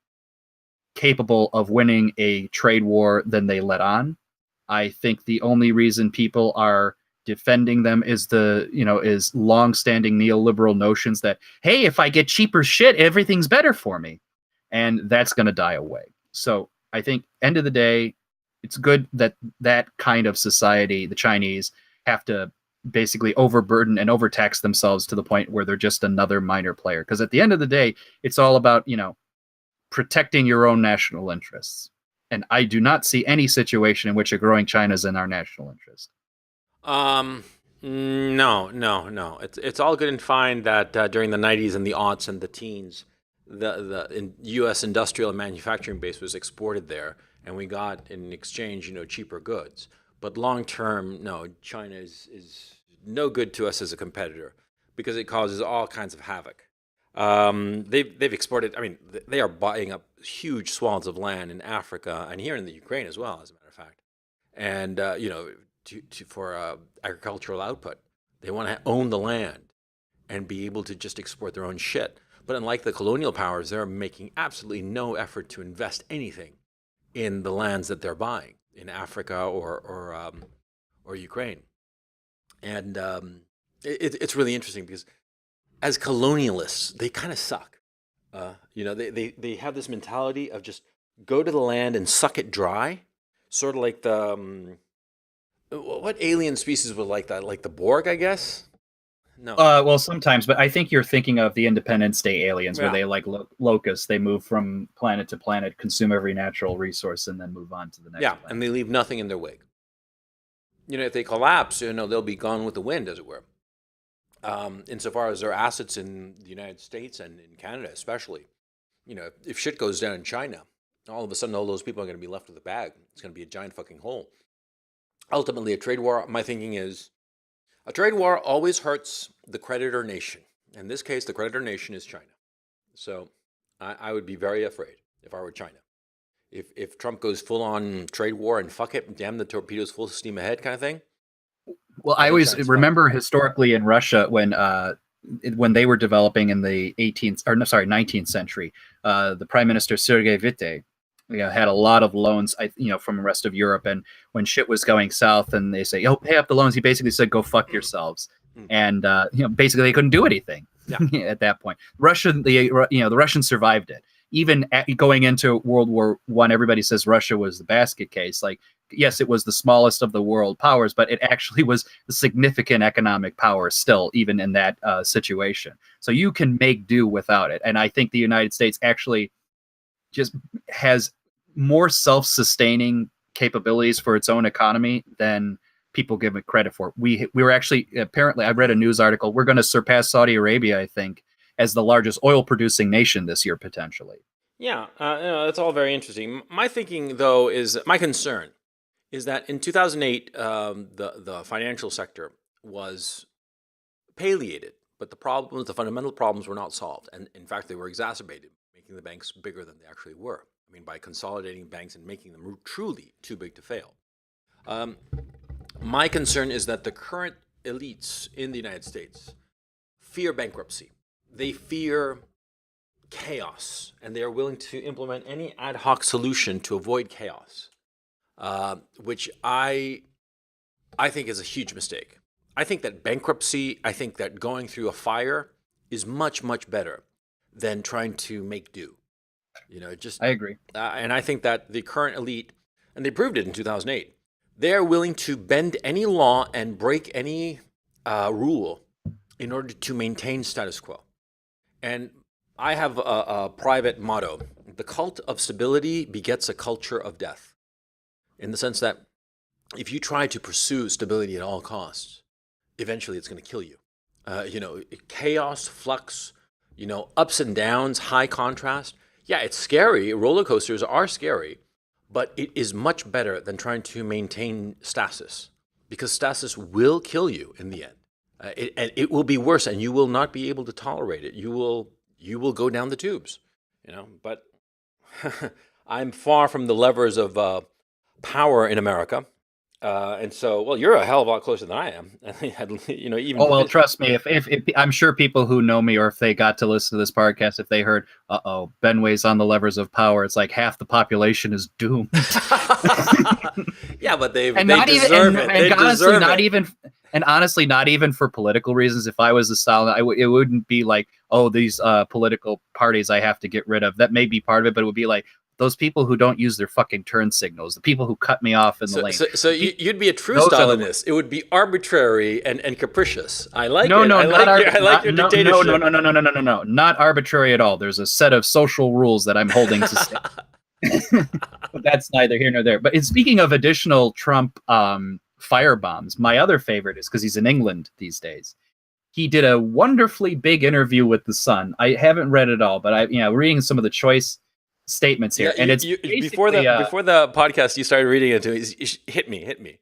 capable of winning a trade war than they let on. I think the only reason people are defending them is is long-standing neoliberal notions that, hey, if I get cheaper shit, everything's better for me. And that's going to die away. So I think, end of the day, it's good that that kind of society, the Chinese, have to basically overburden and overtax themselves to the point where they're just another minor player. Because at the end of the day, it's all about, protecting your own national interests. And I do not see any situation in which a growing China is in our national interest. No. It's all good and fine that during the 90s and the aughts and the teens, the U.S. industrial and manufacturing base was exported there, and we got in exchange, cheaper goods. But long term, no, China is no good to us as a competitor because it causes all kinds of havoc. They've exported. I mean, they are buying up huge swaths of land in Africa and here in the Ukraine as well, as a matter of fact. And for agricultural output, they want to own the land and be able to just export their own shit. But unlike the colonial powers, they're making absolutely no effort to invest anything in the lands that they're buying in Africa or Ukraine. And it's really interesting because as colonialists, they kind of suck. They have this mentality of just go to the land and suck it dry, sort of like the what alien species was like that? Like the Borg, I guess. No. Well, sometimes, but I think you're thinking of the Independence Day aliens, where they locusts. They move from planet to planet, consume every natural resource, and then move on to the next. Yeah, and they leave nothing in their wake. If they collapse, they'll be gone with the wind, as it were. Insofar as their assets in the United States and in Canada, especially, if shit goes down in China, all of a sudden all those people are going to be left with a bag. It's going to be a giant fucking hole. Ultimately, a trade war, my thinking is, A trade war always hurts the creditor nation. In this case, the creditor nation is China. So I would be very afraid if I were China. If Trump goes full on trade war and fuck it, damn the torpedoes, full steam ahead kind of thing. Well, I always remember historically in Russia when they were developing in the 19th century, the Prime Minister Sergei Witte, had a lot of loans, from the rest of Europe. And when shit was going south, and they say, "Oh, pay up the loans," he basically said, "Go fuck yourselves." And basically they couldn't do anything at that point. The Russians survived it. Even going into World War I, everybody says Russia was the basket case. Like, yes, it was the smallest of the world powers, but it actually was a significant economic power still, even in that situation. So you can make do without it. And I think the United States actually just has more self-sustaining capabilities for its own economy than people give it credit for. We were actually, apparently, I read a news article, we're going to surpass Saudi Arabia, I think, as the largest oil-producing nation this year, potentially. Yeah, that's all very interesting. My thinking, though, my concern is that in 2008, the financial sector was palliated, but the fundamental problems were not solved. And in fact, they were exacerbated, making the banks bigger than they actually were. I mean, by consolidating banks and making them truly too big to fail. My concern is that the current elites in the United States fear bankruptcy. They fear chaos, and they are willing to implement any ad hoc solution to avoid chaos, which I think is a huge mistake. I think that going through a fire is much, much better than trying to make do. I agree. And I think that the current elite, and they proved it in 2008, they're willing to bend any law and break any rule in order to maintain status quo. And I have a private motto: the cult of stability begets a culture of death. In the sense that if you try to pursue stability at all costs, eventually it's going to kill you. Chaos, flux, ups and downs, high contrast. Yeah, it's scary. Roller coasters are scary, but it is much better than trying to maintain stasis, because stasis will kill you in the end. And it will be worse, and you will not be able to tolerate it. You will go down the tubes, But I'm far from the levers of power in America, and so, well, you're a hell of a lot closer than I am. Even. Oh, well, trust me. If I'm sure people who know me, or if they got to listen to this podcast, if they heard, Benway's on the levers of power, it's like half the population is doomed. Yeah, but they deserve it. And honestly, not even for political reasons. If I was the Stalin, it wouldn't be like, these political parties I have to get rid of. That may be part of it, but it would be like those people who don't use their fucking turn signals, the people who cut me off in the lane. So you'd be a true Stalinist. It would be arbitrary and capricious. I like it. No, I like your dictatorship. No, not arbitrary at all. There's a set of social rules that I'm holding to stay. But that's neither here nor there. But speaking of additional Trump firebombs, my other favorite is, because he's in England these days, he did a wonderfully big interview with The Sun. I haven't read it all, but reading some of the choice statements here. Yeah, and it's before the podcast, you started reading it to me. Hit me.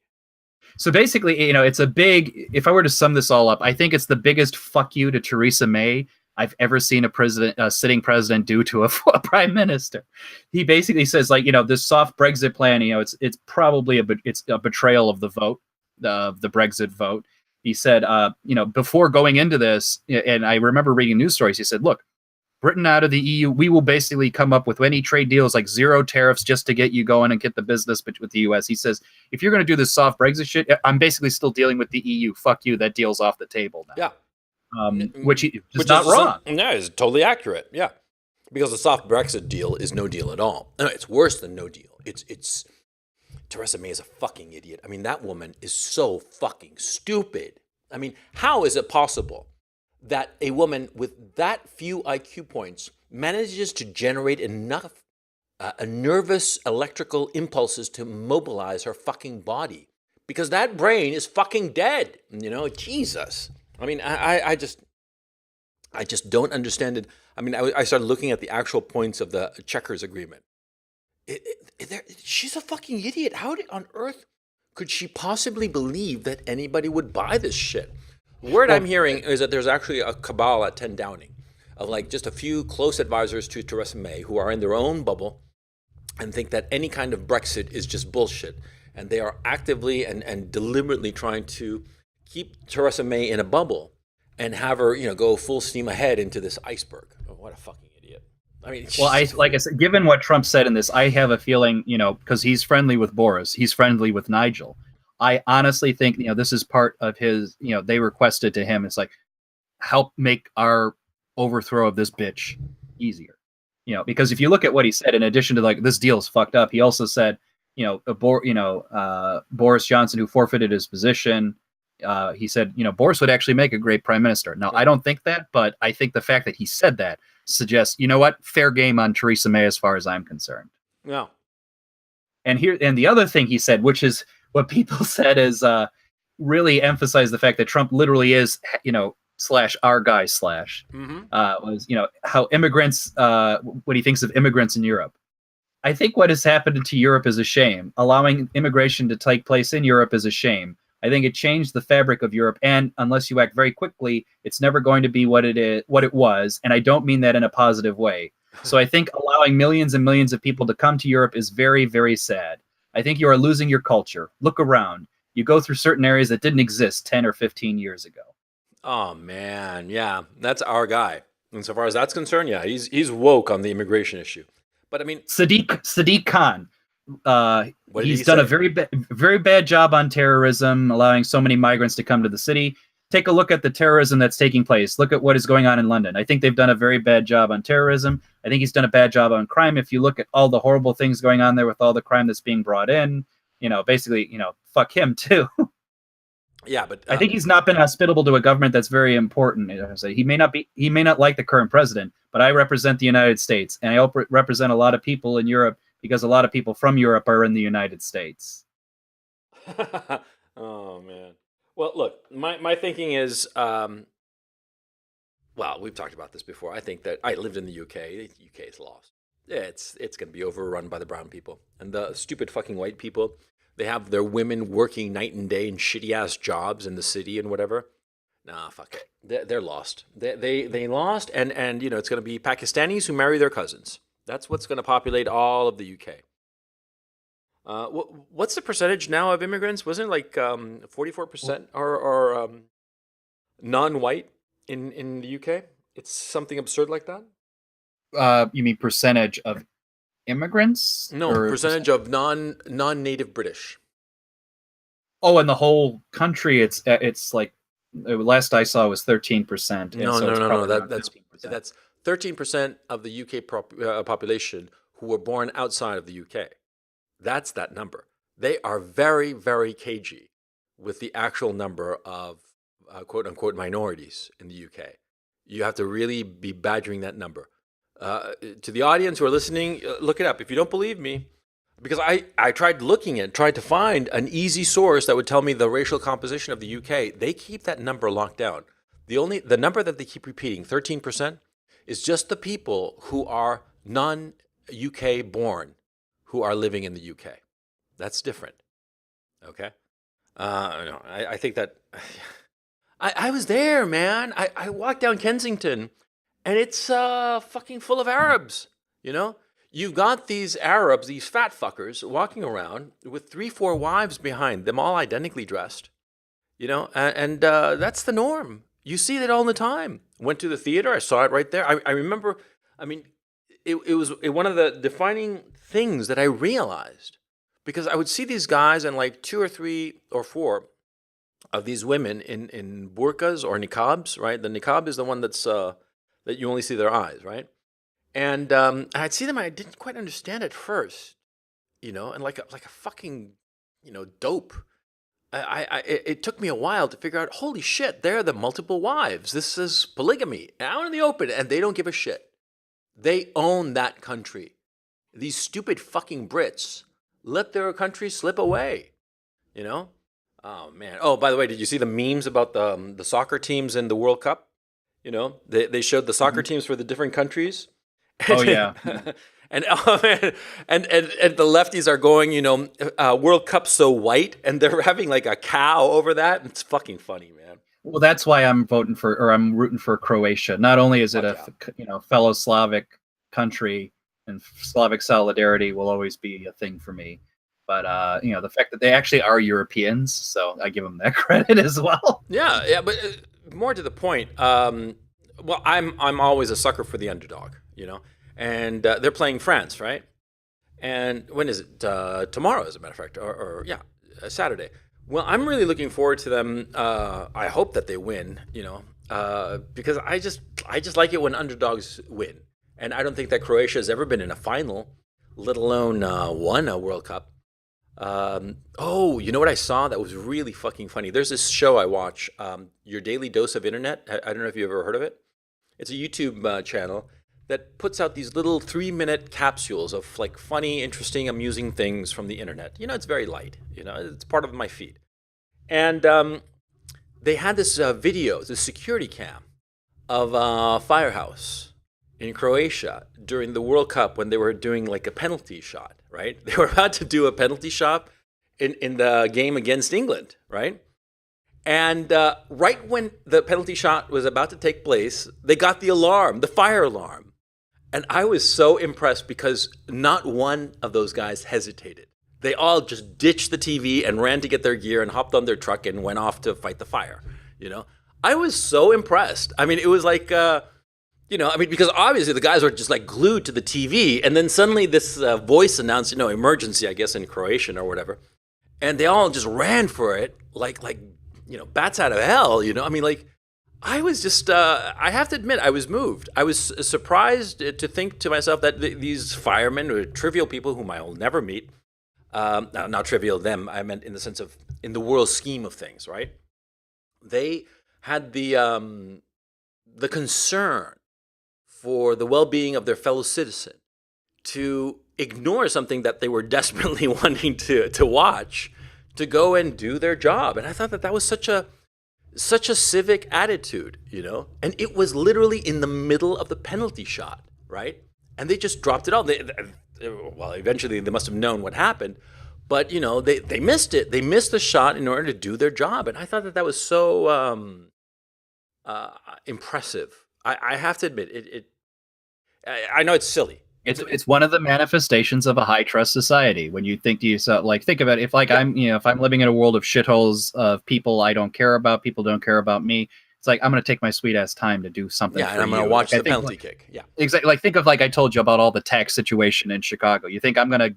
So basically, it's a big, if I were to sum this all up, I think it's the biggest fuck you to Theresa May I've ever seen a sitting president do to a prime minister. He basically says, this soft Brexit plan, it's probably a betrayal of the vote, the Brexit vote. He said, before going into this, and I remember reading news stories, he said, look, Britain out of the EU, we will basically come up with any trade deals like zero tariffs just to get you going and get the business with the US. He says, if you're going to do this soft Brexit shit, I'm basically still dealing with the EU. Fuck you. That deal's off the table now. Yeah. Which is not wrong. No, it's totally accurate. Yeah. Because the soft Brexit deal is no deal at all. No, it's worse than no deal. It's Theresa May is a fucking idiot. I mean, that woman is so fucking stupid. I mean, how is it possible that a woman with that few IQ points manages to generate enough nervous electrical impulses to mobilize her fucking body? Because that brain is fucking dead. Jesus. I mean, I just don't understand it. I mean, I started looking at the actual points of the Chequers agreement. She's a fucking idiot. How on earth could she possibly believe that anybody would buy this shit? The word I'm hearing is that there's actually a cabal at 10 Downing of like just a few close advisors to Theresa May who are in their own bubble and think that any kind of Brexit is just bullshit. And they are actively and deliberately trying to keep Theresa May in a bubble and have her, go full steam ahead into this iceberg. Oh, what a fucking idiot. I mean, well, like I said, given what Trump said in this, I have a feeling, because he's friendly with Boris, he's friendly with Nigel. I honestly think, this is part of his, they requested to him. It's like, help make our overthrow of this bitch easier. Because if you look at what he said, in addition to like, this deal's fucked up, he also said, Boris Johnson, who forfeited his position, he said, Boris would actually make a great prime minister. Now, I don't think that, but I think the fact that he said that suggests, fair game on Theresa May as far as I'm concerned. Yeah. And the other thing he said, which is what people said, is really emphasize the fact that Trump literally is, / our guy / was, how immigrants, what he thinks of immigrants in Europe. I think what has happened to Europe is a shame. Allowing immigration to take place in Europe is a shame. I think it changed the fabric of Europe, and unless you act very quickly, it's never going to be what it was. And I don't mean that in a positive way. So I think allowing millions and millions of people to come to Europe is very, very sad. I think you are losing your culture. Look around. You go through certain areas that didn't exist 10 or 15 years ago. Oh man, yeah, that's our guy. And so far as that's concerned, yeah, he's woke on the immigration issue. But I mean, Sadiq Khan, he's done a very bad job on terrorism, allowing so many migrants to come to the city. Take a look at the terrorism that's taking place. Look at what is going on in London. I think they've done a very bad job on terrorism. I think he's done a bad job on crime. If you look at all the horrible things going on there with all the crime that's being brought in, basically, fuck him too. Yeah, but I think he's not been hospitable to a government that's very important. He may not like the current president, but I represent the United States, and I represent a lot of people in Europe because a lot of people from Europe are in the United States. Oh man. Well, look, my thinking is, well, we've talked about this before. I think that I lived in the UK. The UK is lost. It's going to be overrun by the brown people and the stupid fucking white people. They have their women working night and day in shitty ass jobs in the city and whatever. Nah, fuck it. They're lost. They lost, and it's going to be Pakistanis who marry their cousins. That's what's going to populate all of the UK. What's the percentage now of immigrants? Wasn't it like 44% are non-white in the UK? It's something absurd like that. You mean percentage of immigrants? No, percentage of non-native British. Oh, in the whole country, it's like last I saw was 13%. No. That's 13% of the UK population who were born outside of the UK. That's that number. They are very, very cagey with the actual number of quote unquote minorities in the UK. You have to really be badgering that number. To the audience who are listening, look it up. If you don't believe me, because I tried tried to find an easy source that would tell me the racial composition of the UK. They keep that number locked down. The number that they keep repeating, 13%, is just the people who are non-UK born who are living in the UK. That's different. Okay? I think that... I was there, man. I walked down Kensington, and it's fucking full of Arabs, You've got these Arabs, these fat fuckers, walking around with 3-4 wives behind them, all identically dressed, and that's the norm. You see that all the time. Went to the theater, I saw it right there. I remember, it was one of the defining things that I realized, because I would see these guys and like 2 or 3 or 4 of these women in burqas or niqabs, right? The niqab is the one that's that you only see their eyes, right? And I'd see them, I didn't quite understand at first, and like a fucking, dope. It took me a while to figure out, holy shit, they're the multiple wives. This is polygamy out in the open, and they don't give a shit. They own that country. These stupid fucking Brits let their country slip away, Oh, man. Oh, by the way, did you see the memes about the soccer teams in the World Cup? They showed the soccer teams for the different countries. Oh, yeah. And and the lefties are going, World Cup so white, and they're having like a cow over that. It's fucking funny, man. Well, that's why I'm I'm rooting for Croatia. Not only is it fellow Slavic country, and Slavic solidarity will always be a thing for me, but the fact that they actually are Europeans, so I give them that credit as well. Yeah, but more to the point. Well, I'm always a sucker for the underdog, and they're playing France, right? And when is it? Tomorrow, as a matter of fact, or Saturday. Well, I'm really looking forward to them. I hope that they win, because I just like it when underdogs win. And I don't think that Croatia has ever been in a final, let alone won a World Cup. You know what I saw that was really fucking funny? There's this show I watch, Your Daily Dose of Internet. I don't know if you've ever heard of it. It's a YouTube channel that puts out these little 3-minute capsules of like funny, interesting, amusing things from the internet. It's very light. It's part of my feed. And they had this video, this security cam of a firehouse in Croatia during the World Cup when they were doing like a penalty shot, right? They were about to do a penalty shot in the game against England, right? And right when the penalty shot was about to take place, they got the alarm, the fire alarm. And I was so impressed because not one of those guys hesitated. They all just ditched the TV and ran to get their gear and hopped on their truck and went off to fight the fire. I was so impressed. I mean, it was like, because obviously the guys were just like glued to the TV. And then suddenly this voice announced, emergency, I guess, in Croatian or whatever. And they all just ran for it like bats out of hell. I was just, I have to admit, I was moved. I was surprised to think to myself that these firemen were trivial people whom I will never meet. Not trivial them, I meant in the sense of, in the world scheme of things, right? They had the concern for the well-being of their fellow citizen to ignore something that they were desperately wanting to watch, to go and do their job. And I thought that was such a civic attitude, and it was literally in the middle of the penalty shot, right? And they just dropped it all. Well, eventually they must have known what happened, but they missed it. They missed the shot in order to do their job, and I thought that was so impressive. I have to admit, I know it's silly. It's one of the manifestations of a high trust society. When you think to yourself, think about it, if I'm living in a world of shitholes of people I don't care about, people don't care about me. It's like, I'm going to take my sweet ass time to do something. Yeah, and I'm going to watch the penalty kick. Yeah, exactly. Think of I told you about all the tax situation in Chicago. You think I'm going to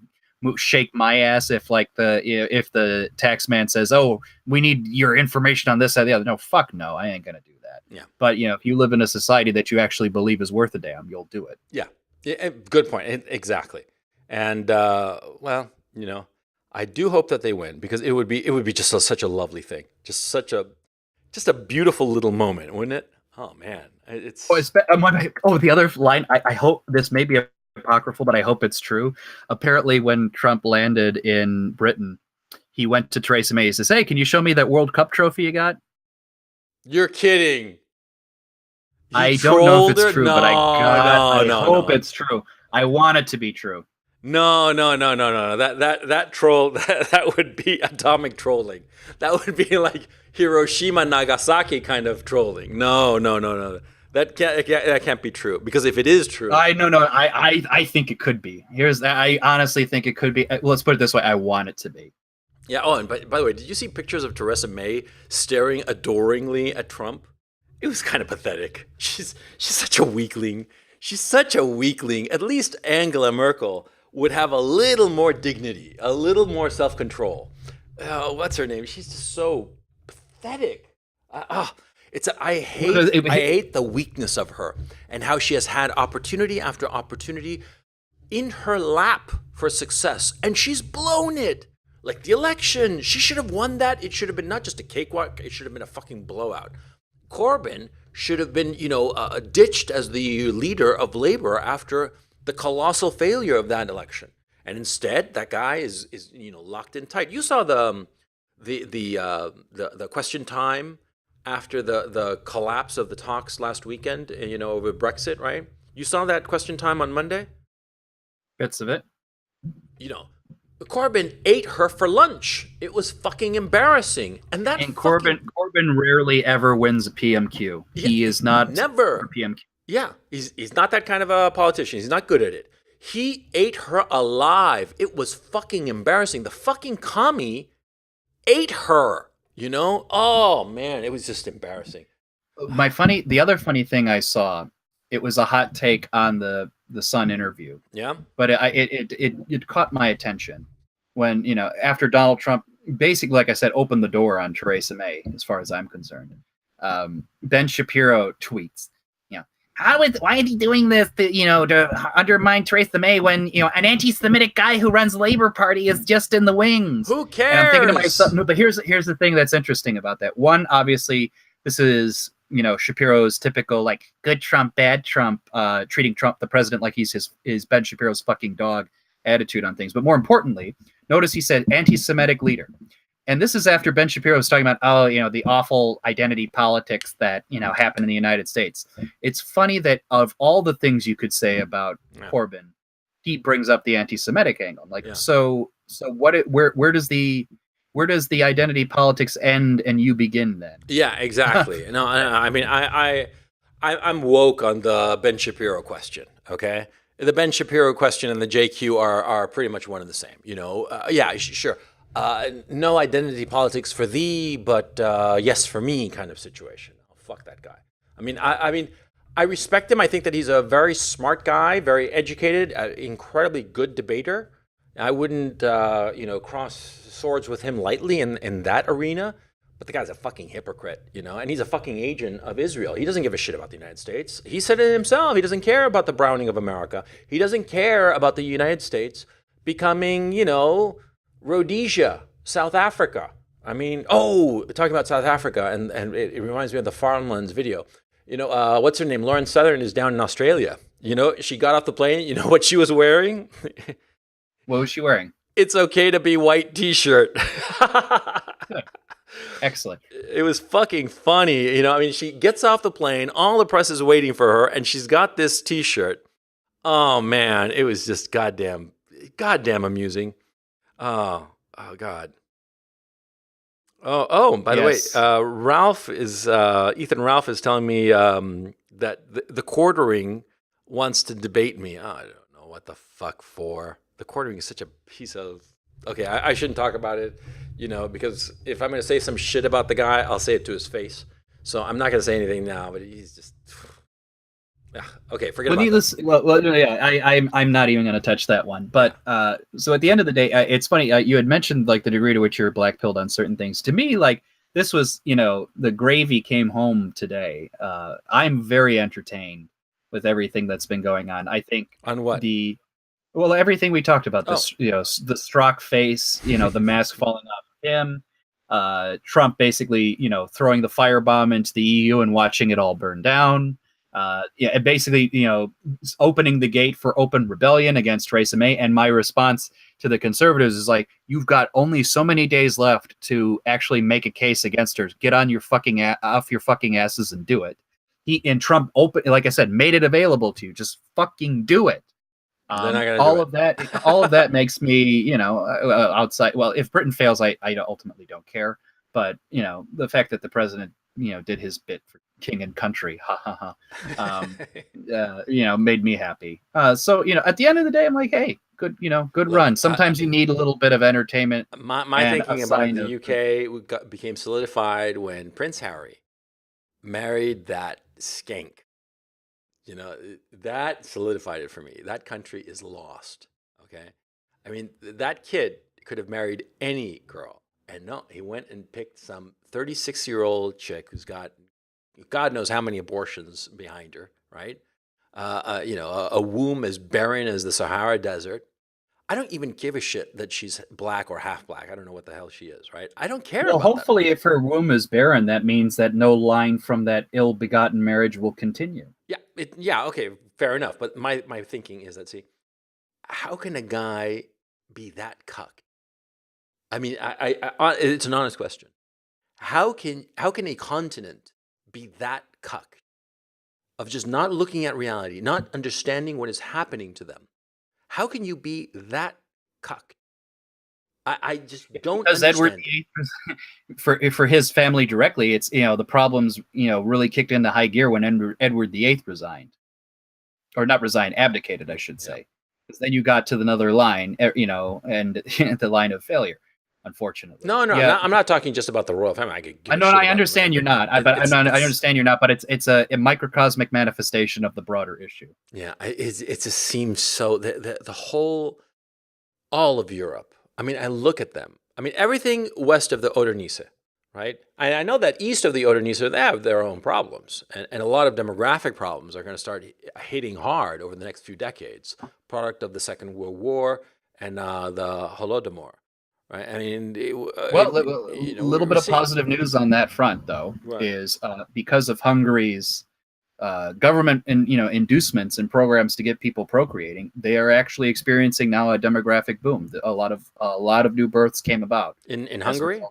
shake my ass if the tax man says, "Oh, we need your information on this, that, the other"? No, fuck no, I ain't going to do that. Yeah. But if you live in a society that you actually believe is worth a damn, you'll do it. Yeah. Yeah, good point. Exactly. And I do hope that they win, because it would be just such a lovely thing, just a beautiful little moment, wouldn't it? Oh man, it's. The other line. I hope this may be apocryphal, but I hope it's true. Apparently, when Trump landed in Britain, he went to Theresa May. He says, "Hey, can you show me that World Cup trophy you got?" You're kidding. I don't know if it's true, but I hope it's true. I want it to be true. No. That troll, that would be atomic trolling. That would be like Hiroshima, Nagasaki kind of trolling. No. That can't be true, because if it is true, I think it could be. I honestly think it could be. Well, let's put it this way: I want it to be. Yeah. Oh, and by the way, did you see pictures of Theresa May staring adoringly at Trump? It was kind of pathetic. She's such a weakling. She's such a weakling. At least Angela Merkel would have a little more dignity, a little more self-control. What's her name? She's just so pathetic. I hate the weakness of her, and how she has had opportunity after opportunity in her lap for success, and she's blown it. Like the election, she should have won that. It should have been not just a cakewalk. It should have been a fucking blowout. Corbyn should have been, ditched as the leader of Labour after the colossal failure of that election, and instead that guy is locked in tight. You saw the question time after the collapse of the talks last weekend, over Brexit, right? You saw that question time on Monday? Bits of it. You know, Corbyn ate her for lunch. It was fucking embarrassing. And Corbyn rarely ever wins a PMQ. Yeah, he is not never a PMQ. Yeah, he's not that kind of a politician. He's not good at it. He ate her alive. It was fucking embarrassing. The fucking commie ate her, you know? Oh man, it was just embarrassing. The other funny thing I saw, it was a hot take on the Sun interview. Yeah. But it caught my attention when, you know, after Donald Trump basically, like I said, opened the door on Theresa May, as far as I'm concerned. Ben Shapiro tweets, you know, why is he doing this to undermine Theresa May when, you know, an anti-Semitic guy who runs the Labor Party is just in the wings? Who cares? And I'm thinking to myself, no, but here's the thing that's interesting about that. One, obviously, this is, you know, Shapiro's typical, like, good Trump, bad Trump, treating Trump, the president, like he's his Ben Shapiro's fucking dog attitude on things. But more importantly, notice he said anti-Semitic leader. And this is after Ben Shapiro was talking about, oh, you know, the awful identity politics that, you know, happen in the United States. It's funny that of all the things you could say about Corbyn, he brings up the anti-Semitic angle. Like, so where does the identity politics end and you begin then? Yeah, exactly. No, I mean, I'm woke on the Ben Shapiro question. Okay, the Ben Shapiro question and the JQ are pretty much one and the same. You know, yeah, sure. No identity politics for thee, but yes for me kind of situation. Oh, fuck that guy. I mean, I respect him. I think that he's a very smart guy, very educated, incredibly good debater. I wouldn't, cross swords with him lightly in that arena. But the guy's a fucking hypocrite, you know, and he's a fucking agent of Israel. He doesn't give a shit about the United States. He said it himself. He doesn't care about the browning of America. He doesn't care about the United States becoming, you know, Rhodesia, South Africa. I mean, talking about South Africa, and it reminds me of the Farmlands video. You know, what's her name? Lauren Southern is down in Australia. You know, she got off the plane. You know what she was wearing? What was she wearing? It's okay to be white t-shirt. Excellent. It was fucking funny. You know, I mean, she gets off the plane, all the press is waiting for her, and she's got this t-shirt. Oh man, it was just goddamn amusing. Oh God. By the way, Ethan Ralph is telling me that the Quartering wants to debate me. I don't know what the fuck for. The Quartering is such a piece of... Okay, I shouldn't talk about it, you know, because if I'm going to say some shit about the guy, I'll say it to his face. So I'm not going to say anything now, but he's just... Okay, forget about that. I'm not even going to touch that one. But so at the end of the day, it's funny. You had mentioned like the degree to which you're black-pilled on certain things. To me, like this was, you know, the gravy came home today. I'm very entertained with everything that's been going on. I think on what everything we talked about. This, you know, the Strzok face. You know, the mask falling off of him. Trump basically, you know, throwing the firebomb into the EU and watching it all burn down. And basically, you know, opening the gate for open rebellion against Theresa May. And my response to the conservatives is like, you've got only so many days left to actually make a case against her. Get on your fucking off your fucking asses and do it. Trump like I said, made it available to you. Just fucking do it. All of that makes me, you know, outside. Well, if Britain fails, I ultimately don't care. But you know, the fact that the president, you know, did his bit for king and country, you know, made me happy. So you know, at the end of the day, I'm like, hey, good run. Sometimes you need a little bit of entertainment. My thinking about the UK became solidified when Prince Harry married that skank. You know, that solidified it for me. That country is lost. Okay, I mean, that kid could have married any girl, and no, he went and picked some 36-year-old chick who's got God knows how many abortions behind her, right? You know, a womb as barren as the Sahara Desert. I don't even give a shit that she's black or half black. I don't know what the hell she is, right? I don't care. Well, hopefully, if her womb is barren, that means that no line from that ill-begotten marriage will continue. Yeah, okay, fair enough. But my thinking is that, see, how can a guy be that cuck? I mean, it's an honest question. How can a continent be that cuck of just not looking at reality, not understanding what is happening to them? How can you be that cucked? I just don't because understand. for his family directly, it's the problems really kicked into high gear when Edward VIII resigned, or not resigned, abdicated, I should say, because then you got to another line, and the line of failure. Unfortunately, No, I'm not talking just about the royal family. I could. I understand you're not. I understand you're not. But it's a microcosmic manifestation of the broader issue. Yeah, it just seems so. The whole, all of Europe. I mean, I look at them. I mean, everything west of the Oder-Neisse, right? I know that east of the Oder-Neisse, they have their own problems, and a lot of demographic problems are going to start hitting hard over the next few decades. Product of the Second World War and the Holodomor. Right. I mean, a little bit of positive news on that front, though, is because of Hungary's government and inducements and programs to get people procreating, they are actually experiencing now a demographic boom. A lot of new births came about in Hungary.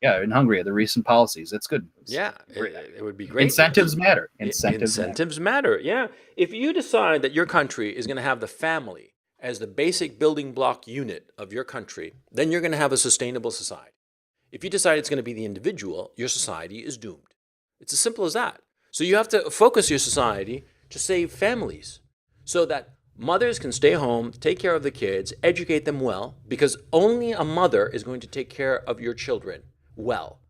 Yeah, in Hungary, the recent policies. It's good news. Yeah, it would be great. Incentives matter. Incentives matter. Yeah, if you decide that your country is going to have the family as the basic building block unit of your country, then you're going to have a sustainable society. If you decide it's going to be the individual, your society is doomed. It's as simple as that. So you have to focus your society to save families so that mothers can stay home, take care of the kids, educate them well, because only a mother is going to take care of your children well.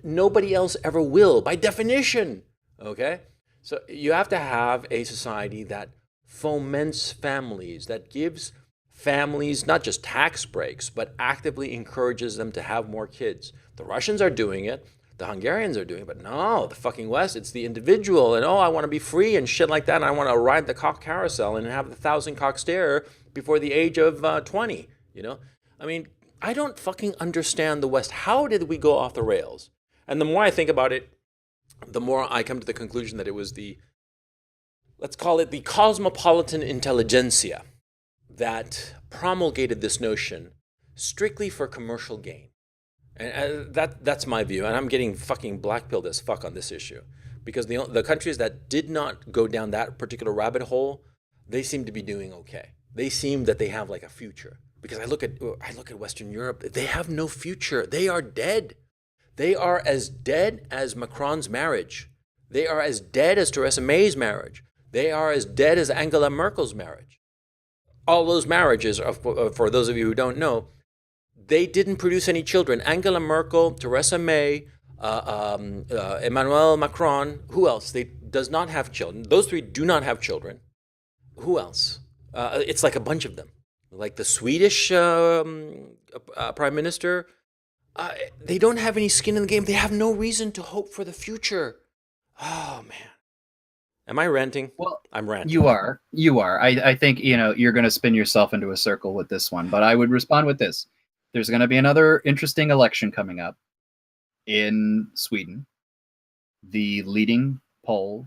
Nobody else ever will, by definition. Okay? So you have to have a society that foments families, that gives families not just tax breaks, but actively encourages them to have more kids. The Russians are doing it, the Hungarians are doing it, but no, the fucking West, it's the individual, and I want to be free and shit like that, and I want to ride the cock carousel and have the 1,000 cock stare before the age of 20, I mean, I don't fucking understand the West. How did we go off the rails? And the more I think about it, the more I come to the conclusion that it was let's call it the cosmopolitan intelligentsia that promulgated this notion strictly for commercial gain. And that's my view. And I'm getting fucking blackpilled as fuck on this issue. Because the countries that did not go down that particular rabbit hole, they seem to be doing okay. They seem that they have like a future. Because I look at Western Europe, they have no future. They are dead. They are as dead as Macron's marriage. They are as dead as Theresa May's marriage. They are as dead as Angela Merkel's marriage. All those marriages, for those of you who don't know, they didn't produce any children. Angela Merkel, Theresa May, Emmanuel Macron, who else? They does not have children. Those three do not have children. Who else? It's like a bunch of them. Like the Swedish prime minister, they don't have any skin in the game. They have no reason to hope for the future. Oh, man. Am I ranting? Well, I'm ranting. You are. I think, you're going to spin yourself into a circle with this one, but I would respond with this. There's going to be another interesting election coming up in Sweden. The leading the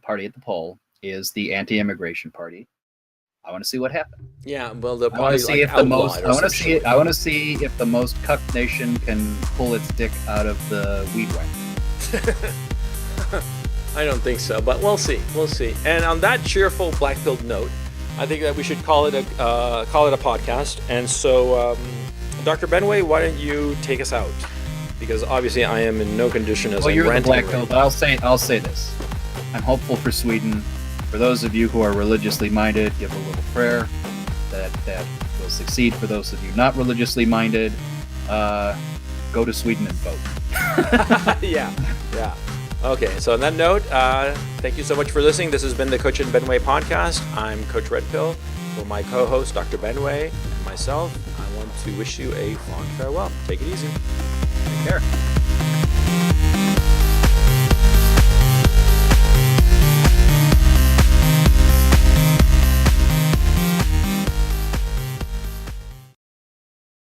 party at the poll is the anti-immigration party. I want to see what happens. Yeah, well, I want to see if the most cucked nation can pull its dick out of the weed whack. I don't think so, but we'll see. And on that cheerful black-pilled note, I think that we should call it a podcast. And so, Dr. Benway, why don't you take us out? Because obviously, I am in no condition as you're the black-pilled, but I'll say this: I'm hopeful for Sweden. For those of you who are religiously minded, give a little prayer that will succeed. For those of you not religiously minded, go to Sweden and vote. Yeah. Okay, so on that note, thank you so much for listening. This has been the Coach and Benway podcast. I'm Coach Red Pill. For my co-host, Dr. Benway, and myself, I want to wish you a fond farewell. Take it easy. Take care.